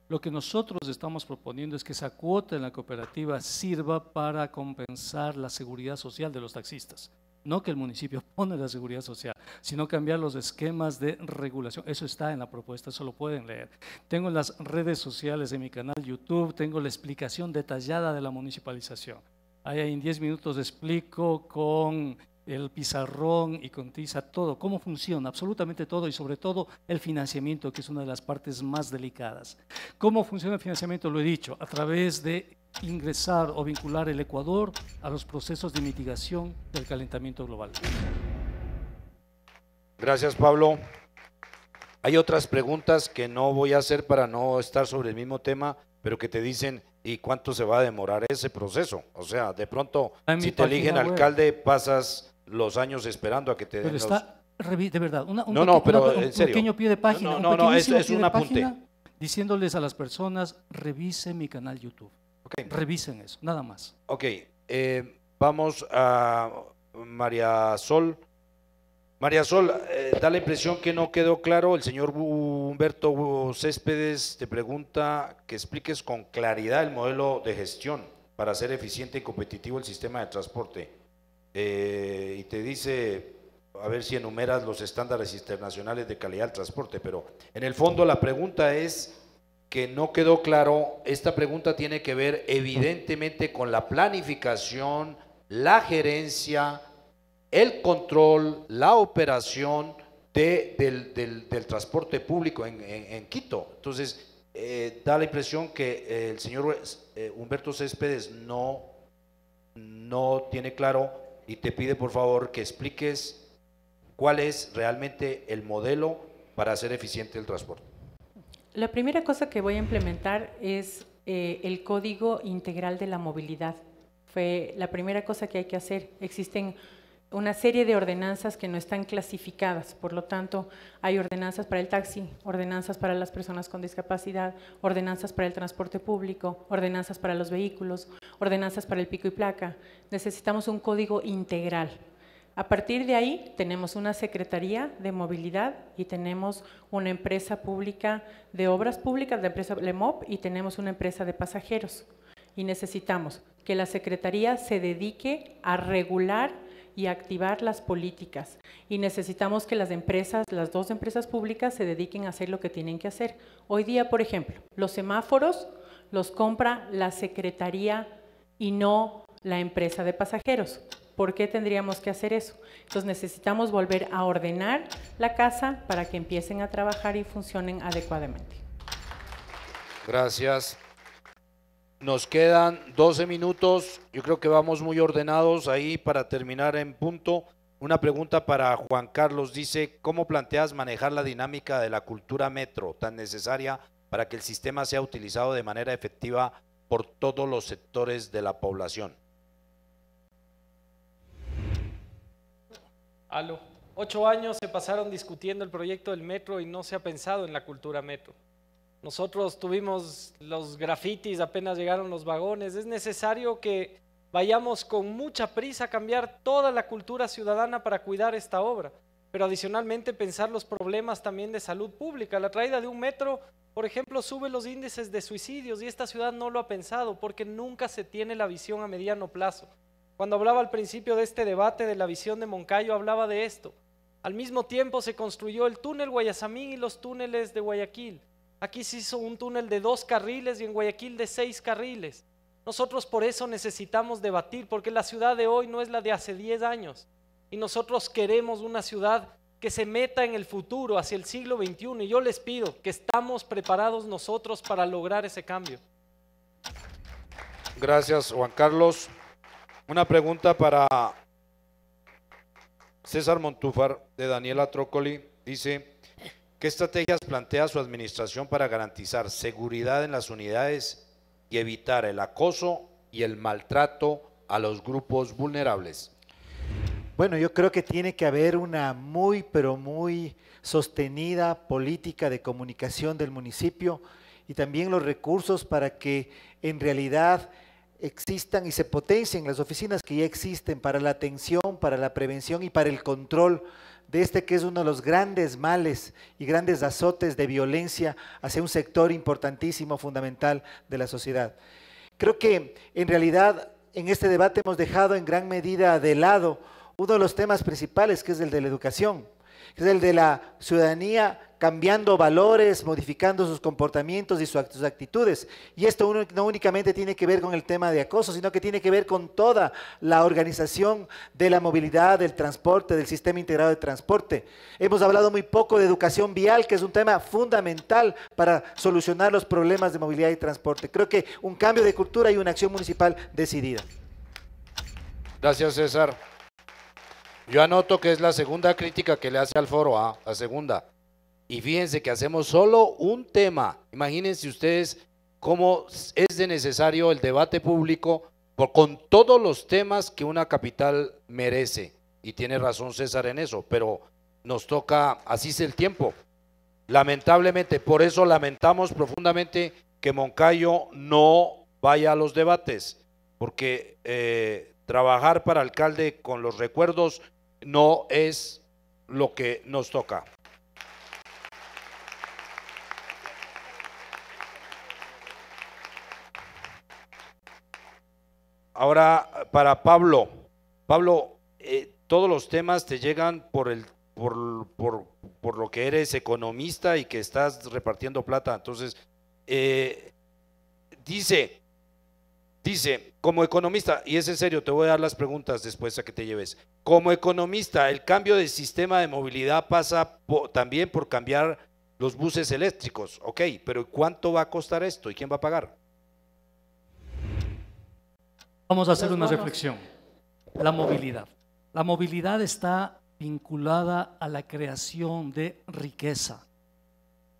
Lo que nosotros estamos proponiendo es que esa cuota en la cooperativa sirva para compensar la seguridad social de los taxistas. No que el municipio pone la seguridad social, sino cambiar los esquemas de regulación. Eso está en la propuesta, eso lo pueden leer. Tengo en las redes sociales de mi canal YouTube, tengo la explicación detallada de la municipalización. Ahí en 10 minutos explico con el pizarrón y con tiza todo, cómo funciona, absolutamente todo, y sobre todo el financiamiento, que es una de las partes más delicadas. ¿Cómo funciona el financiamiento? Lo he dicho, a través de ingresar o vincular el Ecuador a los procesos de mitigación del calentamiento global. Gracias, Pablo. Hay otras preguntas que no voy a hacer para no estar sobre el mismo tema, pero que te dicen, ¿y cuánto se va a demorar ese proceso? O sea, de pronto, si te eligen alcalde, pasas los años esperando a que te den pero está, de verdad, un en serio. Pequeño pie de página. Es un apunte. Diciéndoles a las personas, revisen mi canal YouTube. Okay. Revisen eso, nada más. Ok, vamos a María Sol. María Sol, da la impresión que no quedó claro. El señor Humberto Céspedes te pregunta que expliques con claridad el modelo de gestión para hacer eficiente y competitivo el sistema de transporte. Y te dice, a ver si enumeras los estándares internacionales de calidad del transporte, pero en el fondo la pregunta es que no quedó claro. Esta pregunta tiene que ver evidentemente con la planificación, la gerencia, el control, la operación del transporte público en Quito. Entonces, da la impresión que el señor Humberto Céspedes no tiene claro y te pide por favor que expliques cuál es realmente el modelo para hacer eficiente el transporte. La primera cosa que voy a implementar es el Código Integral de la Movilidad. Fue la primera cosa que hay que hacer. Existen una serie de ordenanzas que no están clasificadas, por lo tanto hay ordenanzas para el taxi, ordenanzas para las personas con discapacidad, ordenanzas para el transporte público, ordenanzas para los vehículos, ordenanzas para el pico y placa. Necesitamos un código integral. A partir de ahí tenemos una Secretaría de Movilidad y tenemos una empresa pública de obras públicas, la empresa LEMOP, y tenemos una empresa de pasajeros. Y necesitamos que la Secretaría se dedique a regular y activar las políticas, y necesitamos que las dos empresas públicas se dediquen a hacer lo que tienen que hacer. Hoy día, por ejemplo, los semáforos los compra la Secretaría y no la empresa de pasajeros. ¿Por qué tendríamos que hacer eso? Entonces necesitamos volver a ordenar la casa para que empiecen a trabajar y funcionen adecuadamente. Gracias. Nos quedan 12 minutos, yo creo que vamos muy ordenados ahí para terminar en punto. Una pregunta para Juan Carlos, dice, ¿cómo planteas manejar la dinámica de la cultura metro tan necesaria para que el sistema sea utilizado de manera efectiva por todos los sectores de la población? 8 años se pasaron discutiendo el proyecto del metro y no se ha pensado en la cultura metro. Nosotros tuvimos los grafitis, apenas llegaron los vagones. Es necesario que vayamos con mucha prisa a cambiar toda la cultura ciudadana para cuidar esta obra, pero adicionalmente pensar los problemas también de salud pública. La traída de un metro, por ejemplo, sube los índices de suicidios y esta ciudad no lo ha pensado porque nunca se tiene la visión a mediano plazo. Cuando hablaba al principio de este debate de la visión de Moncayo, hablaba de esto. Al mismo tiempo se construyó el túnel Guayasamín y los túneles de Guayaquil. Aquí se hizo un túnel de 2 carriles y en Guayaquil de 6 carriles. Nosotros por eso necesitamos debatir, porque la ciudad de hoy no es la de hace 10 años. Y nosotros queremos una ciudad que se meta en el futuro, hacia el siglo XXI. Y yo les pido que estamos preparados nosotros para lograr ese cambio. Gracias, Juan Carlos. Una pregunta para César Montúfar, de Daniela Trócoli, dice: ¿qué estrategias plantea su administración para garantizar seguridad en las unidades y evitar el acoso y el maltrato a los grupos vulnerables? Bueno, yo creo que tiene que haber una muy, pero muy sostenida política de comunicación del municipio y también los recursos para que en realidad existan y se potencien las oficinas que ya existen para la atención, para la prevención y para el control de este que es uno de los grandes males y grandes azotes de violencia hacia un sector importantísimo, fundamental de la sociedad. Creo que en realidad en este debate hemos dejado en gran medida de lado uno de los temas principales, que es el de la educación, que es el de la ciudadanía cambiando valores, modificando sus comportamientos y sus actitudes. Y esto no únicamente tiene que ver con el tema de acoso, sino que tiene que ver con toda la organización de la movilidad, del transporte, del sistema integrado de transporte. Hemos hablado muy poco de educación vial, que es un tema fundamental para solucionar los problemas de movilidad y transporte. Creo que un cambio de cultura y una acción municipal decidida. Gracias, César. Yo anoto que es la segunda crítica que le hace al foro A, la segunda. Y fíjense que hacemos solo un tema. Imagínense ustedes cómo es de necesario el debate público con todos los temas que una capital merece. Y tiene razón César en eso, pero nos toca, así es el tiempo. Lamentablemente, por eso lamentamos profundamente que Moncayo no vaya a los debates, porque trabajar para alcalde con los recuerdos no es lo que nos toca. Ahora, para Pablo, todos los temas te llegan por lo que eres economista y que estás repartiendo plata. Entonces, dice, como economista, y es en serio, te voy a dar las preguntas después a que te lleves. Como economista, el cambio del sistema de movilidad pasa también por cambiar los buses eléctricos, ok, pero ¿cuánto va a costar esto y quién va a pagar? Vamos a hacer una reflexión. La movilidad. La movilidad está vinculada a la creación de riqueza.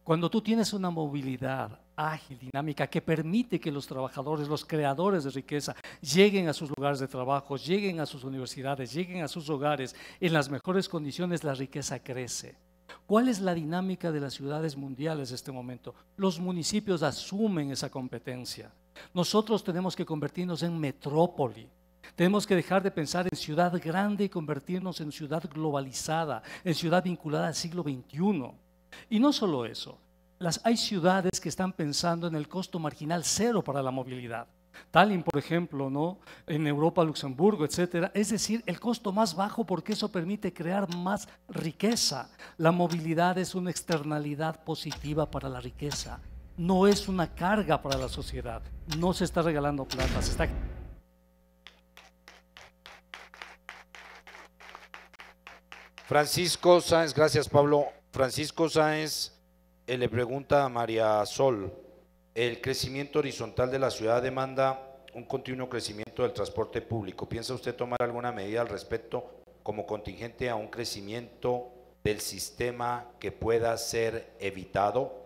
Cuando tú tienes una movilidad ágil, dinámica, que permite que los trabajadores, los creadores de riqueza, lleguen a sus lugares de trabajo, lleguen a sus universidades, lleguen a sus hogares en las mejores condiciones, la riqueza crece. ¿Cuál es la dinámica de las ciudades mundiales en este momento? Los municipios asumen esa competencia. Nosotros tenemos que convertirnos en metrópoli. Tenemos que dejar de pensar en ciudad grande y convertirnos en ciudad globalizada, en ciudad vinculada al siglo XXI. Y no solo eso, hay ciudades que están pensando en el costo marginal cero para la movilidad. Tallinn, por ejemplo, ¿no? En Europa, Luxemburgo, etcétera. Es decir, el costo más bajo porque eso permite crear más riqueza. La movilidad es una externalidad positiva para la riqueza. No es una carga para la sociedad. No se está regalando plata, se está... Francisco Sáenz, gracias Pablo. Francisco Sáenz le pregunta a María Sol: el crecimiento horizontal de la ciudad demanda un continuo crecimiento del transporte público. ¿Piensa usted tomar alguna medida al respecto como contingente a un crecimiento del sistema que pueda ser evitado?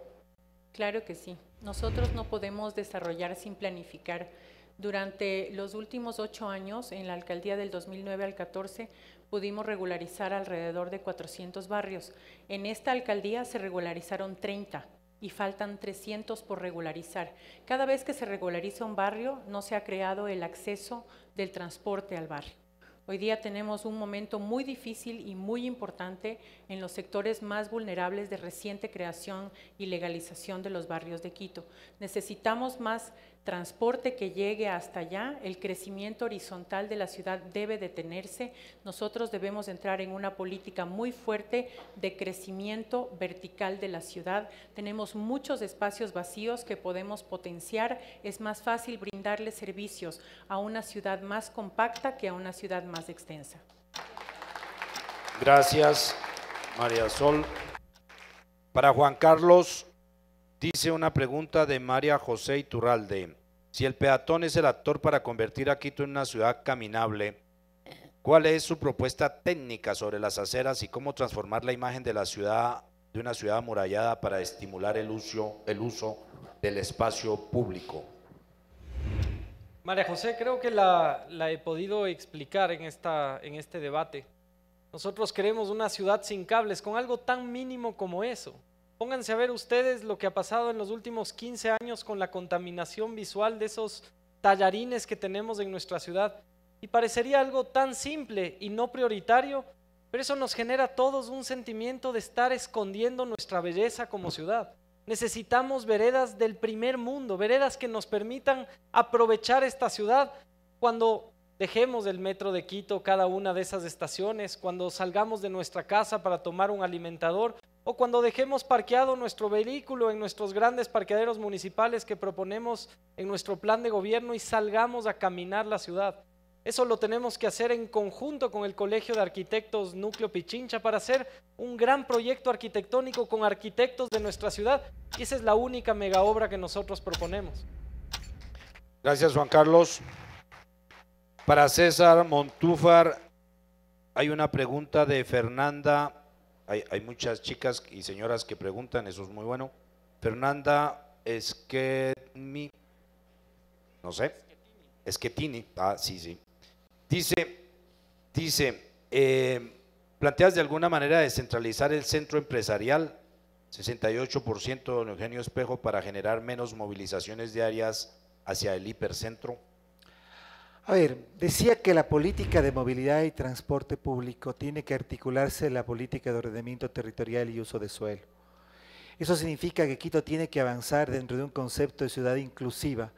Claro que sí. Nosotros no podemos desarrollar sin planificar. Durante los últimos 8 años, en la alcaldía del 2009 al 14, pudimos regularizar alrededor de 400 barrios. En esta alcaldía se regularizaron 30 y faltan 300 por regularizar. Cada vez que se regulariza un barrio, no se ha creado el acceso del transporte al barrio. Hoy día tenemos un momento muy difícil y muy importante en los sectores más vulnerables de reciente creación y legalización de los barrios de Quito. Necesitamos más transporte que llegue hasta allá. El crecimiento horizontal de la ciudad debe detenerse. Nosotros debemos entrar en una política muy fuerte de crecimiento vertical de la ciudad. Tenemos muchos espacios vacíos que podemos potenciar. Es más fácil brindarle servicios a una ciudad más compacta que a una ciudad más extensa. Gracias, María Sol. Para Juan Carlos, dice una pregunta de María José Iturralde: si el peatón es el actor para convertir a Quito en una ciudad caminable, ¿Cuál es su propuesta técnica sobre las aceras y cómo transformar la imagen de la ciudad, de una ciudad amurallada para estimular el uso del espacio público? María José, creo que la he podido explicar en este debate. Nosotros queremos una ciudad sin cables, con algo tan mínimo como eso. Pónganse a ver ustedes lo que ha pasado en los últimos 15 años con la contaminación visual de esos tallarines que tenemos en nuestra ciudad. Y parecería algo tan simple y no prioritario, pero eso nos genera a todos un sentimiento de estar escondiendo nuestra belleza como ciudad. Necesitamos veredas del primer mundo, veredas que nos permitan aprovechar esta ciudad cuando dejemos del metro de Quito cada una de esas estaciones, cuando salgamos de nuestra casa para tomar un alimentador o cuando dejemos parqueado nuestro vehículo en nuestros grandes parqueaderos municipales que proponemos en nuestro plan de gobierno y salgamos a caminar la ciudad. Eso lo tenemos que hacer en conjunto con el Colegio de Arquitectos Núcleo Pichincha para hacer un gran proyecto arquitectónico con arquitectos de nuestra ciudad y esa es la única mega obra que nosotros proponemos. Gracias, Juan Carlos. Para César Montúfar, hay una pregunta de Fernanda. Hay muchas chicas y señoras que preguntan, eso es muy bueno. Fernanda Schettini, no sé, Schettini, sí. Dice, ¿planteas de alguna manera descentralizar el centro empresarial, 68% don Eugenio Espejo, para generar menos movilizaciones diarias hacia el hipercentro? A ver, decía que la política de movilidad y transporte público tiene que articularse en la política de ordenamiento territorial y uso de suelo. Eso significa que Quito tiene que avanzar dentro de un concepto de ciudad inclusiva,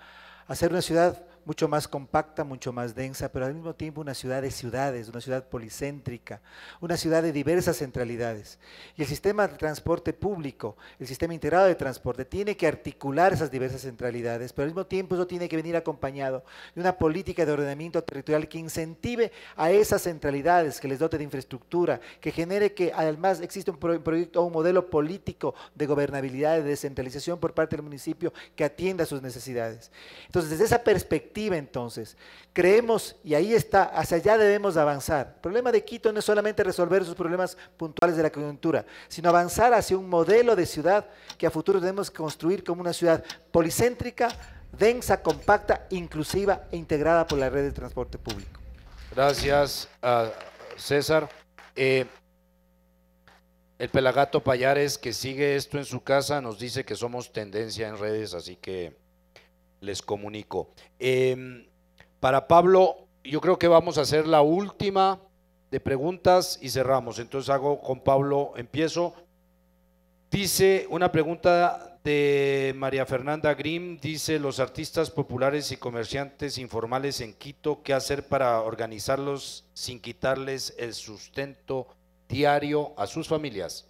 hacer una ciudad mucho más compacta, mucho más densa, pero al mismo tiempo una ciudad de ciudades, una ciudad policéntrica, una ciudad de diversas centralidades. Y el sistema de transporte público, el sistema integrado de transporte, tiene que articular esas diversas centralidades, pero al mismo tiempo eso tiene que venir acompañado de una política de ordenamiento territorial que incentive a esas centralidades, que les dote de infraestructura, que genere que además exista un proyecto o un modelo político de gobernabilidad, de descentralización por parte del municipio que atienda sus necesidades. Entonces, desde esa perspectiva, entonces, creemos, y ahí está, hacia allá debemos avanzar. El problema de Quito no es solamente resolver sus problemas puntuales de la coyuntura, sino avanzar hacia un modelo de ciudad que a futuro debemos construir como una ciudad policéntrica, densa, compacta, inclusiva e integrada por la red de transporte público. Gracias, César. El Pelagato Payares, que sigue esto en su casa, nos dice que somos tendencia en redes, así que les comunico. Para Pablo, yo creo que vamos a hacer la última de preguntas y cerramos. Entonces hago con Pablo, empiezo. Dice una pregunta de María Fernanda Grimm, dice: los artistas populares y comerciantes informales en Quito, ¿qué hacer para organizarlos sin quitarles el sustento diario a sus familias?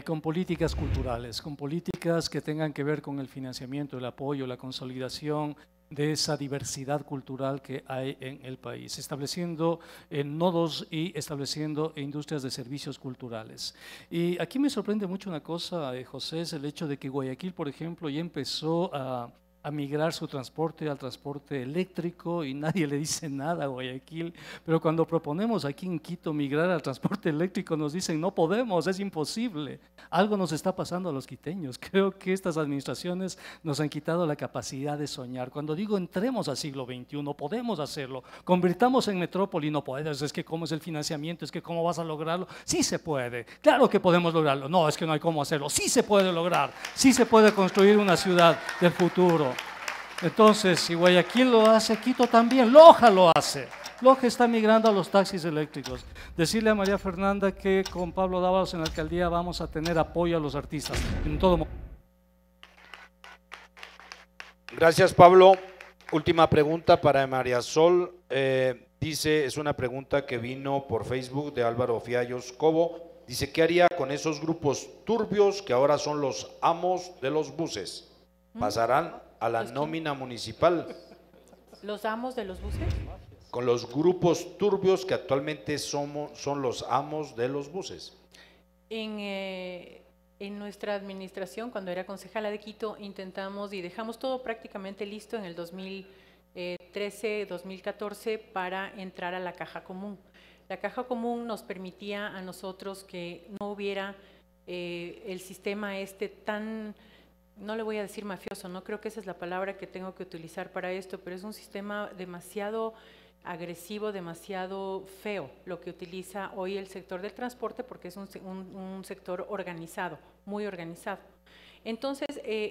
Con políticas culturales, con políticas que tengan que ver con el financiamiento, el apoyo, la consolidación de esa diversidad cultural que hay en el país, estableciendo nodos y estableciendo industrias de servicios culturales. Y aquí me sorprende mucho una cosa, José, es el hecho de que Guayaquil, por ejemplo, ya empezó a migrar su transporte al transporte eléctrico y nadie le dice nada a Guayaquil, pero cuando proponemos aquí en Quito migrar al transporte eléctrico nos dicen no podemos, es imposible. Algo nos está pasando a los quiteños. Creo que estas administraciones nos han quitado la capacidad de soñar. Cuando digo entremos al siglo XXI, podemos hacerlo, convirtamos en metrópoli, no puedes, es que cómo es el financiamiento, es que cómo vas a lograrlo. Sí se puede, claro que podemos lograrlo, no, es que no hay cómo hacerlo, sí se puede lograr, sí se puede construir una ciudad del futuro. Entonces, si Guayaquil lo hace, Quito también, Loja lo hace. Loja está migrando a los taxis eléctricos. Decirle a María Fernanda que con Pablo Dávalos en la alcaldía vamos a tener apoyo a los artistas en todo momento. Gracias, Pablo. Última pregunta para María Sol. Dice, es una pregunta que vino por Facebook de Álvaro Fiallos Cobo. Dice, ¿qué haría con esos grupos turbios que ahora son los amos de los buses? ¿Pasarán a la nómina municipal? ¿Los amos de los buses? Con los grupos turbios que actualmente son los amos de los buses. En nuestra administración, cuando era concejala de Quito, intentamos y dejamos todo prácticamente listo en el 13-2014 para entrar a la caja común. La caja común nos permitía a nosotros que no hubiera el sistema tan, no le voy a decir mafioso, no creo que esa es la palabra que tengo que utilizar para esto, pero es un sistema demasiado agresivo, demasiado feo lo que utiliza hoy el sector del transporte, porque es un sector organizado, muy organizado. Entonces,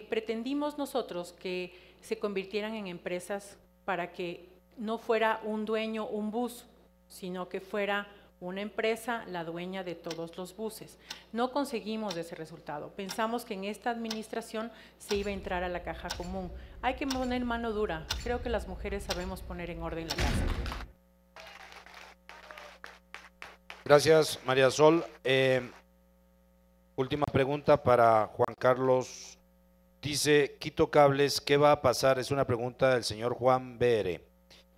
pretendimos nosotros que se convirtieran en empresas para que no fuera un dueño un bus, sino que fuera una empresa la dueña de todos los buses. No conseguimos ese resultado. Pensamos que en esta administración se iba a entrar a la caja común. Hay que poner mano dura. Creo que las mujeres sabemos poner en orden la casa. Gracias, María Sol. Última pregunta para Juan Carlos. Dice Quito Cables, ¿qué va a pasar? Es una pregunta del señor Juan BR.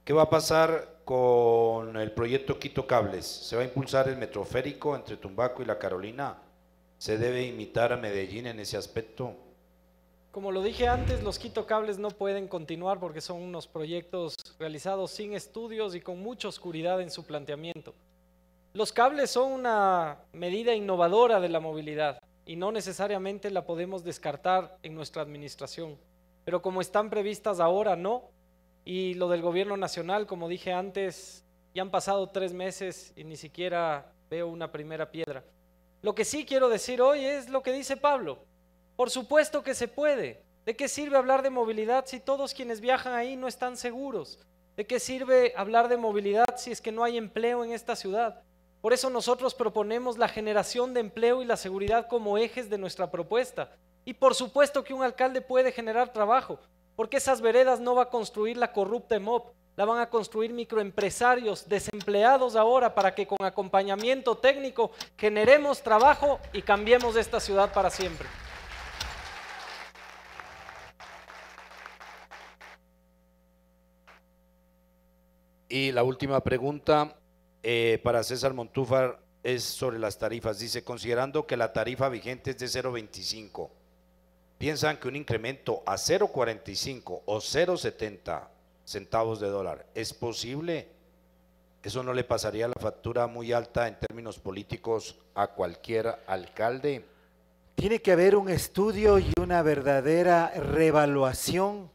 ¿Qué va a pasar con el proyecto Quito Cables? ¿Se va a impulsar el metroférico entre Tumbaco y La Carolina? ¿Se debe imitar a Medellín en ese aspecto? Como lo dije antes, los Quito Cables no pueden continuar porque son unos proyectos realizados sin estudios y con mucha oscuridad en su planteamiento. Los cables son una medida innovadora de la movilidad y no necesariamente la podemos descartar en nuestra administración, pero como están previstas ahora, no. Y lo del gobierno nacional, como dije antes, ya han pasado 3 meses y ni siquiera veo una primera piedra. Lo que sí quiero decir hoy es lo que dice Pablo. Por supuesto que se puede. ¿De qué sirve hablar de movilidad si todos quienes viajan ahí no están seguros? ¿De qué sirve hablar de movilidad si es que no hay empleo en esta ciudad? Por eso nosotros proponemos la generación de empleo y la seguridad como ejes de nuestra propuesta. Y por supuesto que un alcalde puede generar trabajo, porque esas veredas no va a construir la corrupta EMOP, la van a construir microempresarios desempleados ahora para que con acompañamiento técnico generemos trabajo y cambiemos esta ciudad para siempre. Y la última pregunta para César Montúfar es sobre las tarifas. Dice, considerando que la tarifa vigente es de 0.25, ¿piensan que un incremento a 0.45 o 0.70 centavos de dólar es posible? ¿Eso no le pasaría la factura muy alta en términos políticos a cualquier alcalde? Tiene que haber un estudio y una verdadera reevaluación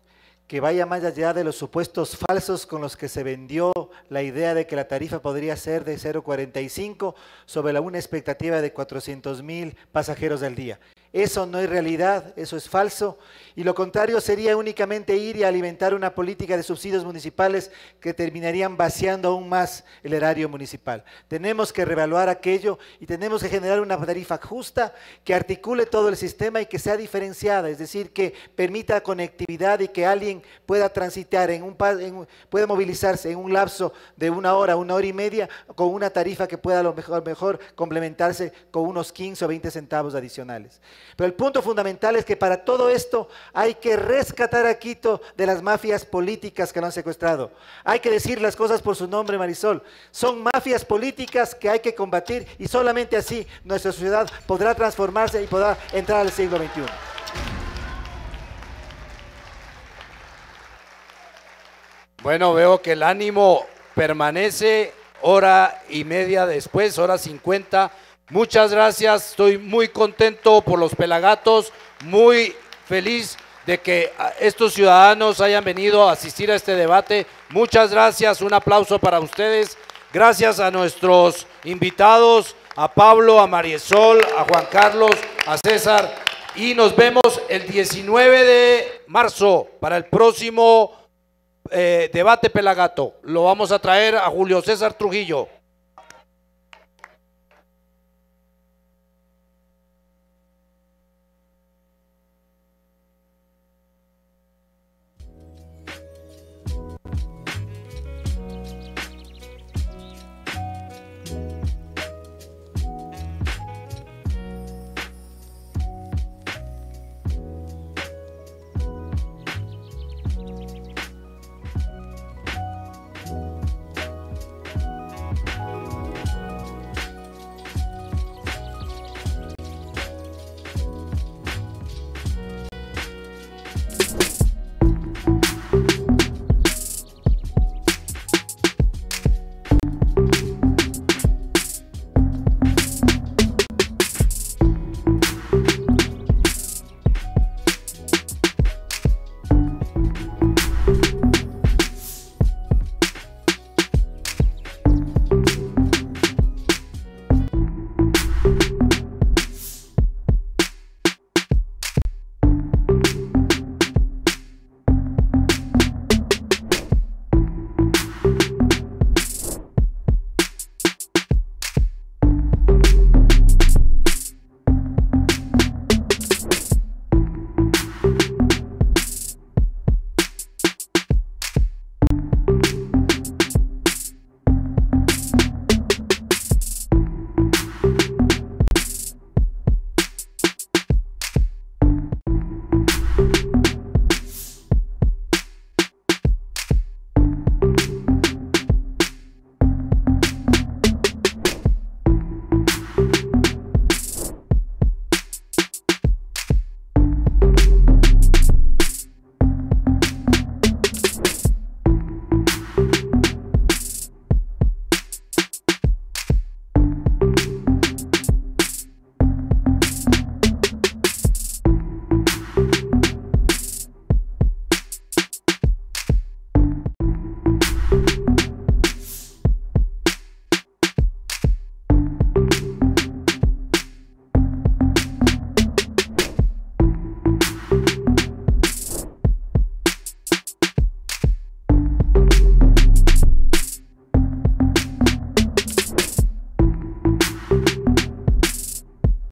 que vaya más allá de los supuestos falsos con los que se vendió la idea de que la tarifa podría ser de 0.45 sobre una expectativa de 400,000 pasajeros al día. Eso no es realidad, eso es falso, y lo contrario sería únicamente ir y alimentar una política de subsidios municipales que terminarían vaciando aún más el erario municipal. Tenemos que reevaluar aquello y tenemos que generar una tarifa justa que articule todo el sistema y que sea diferenciada, es decir, que permita conectividad y que alguien pueda transitar, pueda movilizarse en un lapso de 1 hora, 1 hora y media, con una tarifa que pueda a lo mejor complementarse con unos 15 o 20 centavos adicionales. Pero el punto fundamental es que para todo esto hay que rescatar a Quito de las mafias políticas que lo han secuestrado. Hay que decir las cosas por su nombre, Marisol. Son mafias políticas que hay que combatir y solamente así nuestra sociedad podrá transformarse y podrá entrar al siglo XXI. Bueno, veo que el ánimo permanece 1:30 horas después, 1:50. Muchas gracias, estoy muy contento por los Pelagatos, muy feliz de que estos ciudadanos hayan venido a asistir a este debate. Muchas gracias, un aplauso para ustedes. Gracias a nuestros invitados, a Pablo, a Mariesol, a Juan Carlos, a César, y nos vemos el 19 de marzo para el próximo debate Pelagato. Lo vamos a traer a Julio César Trujillo.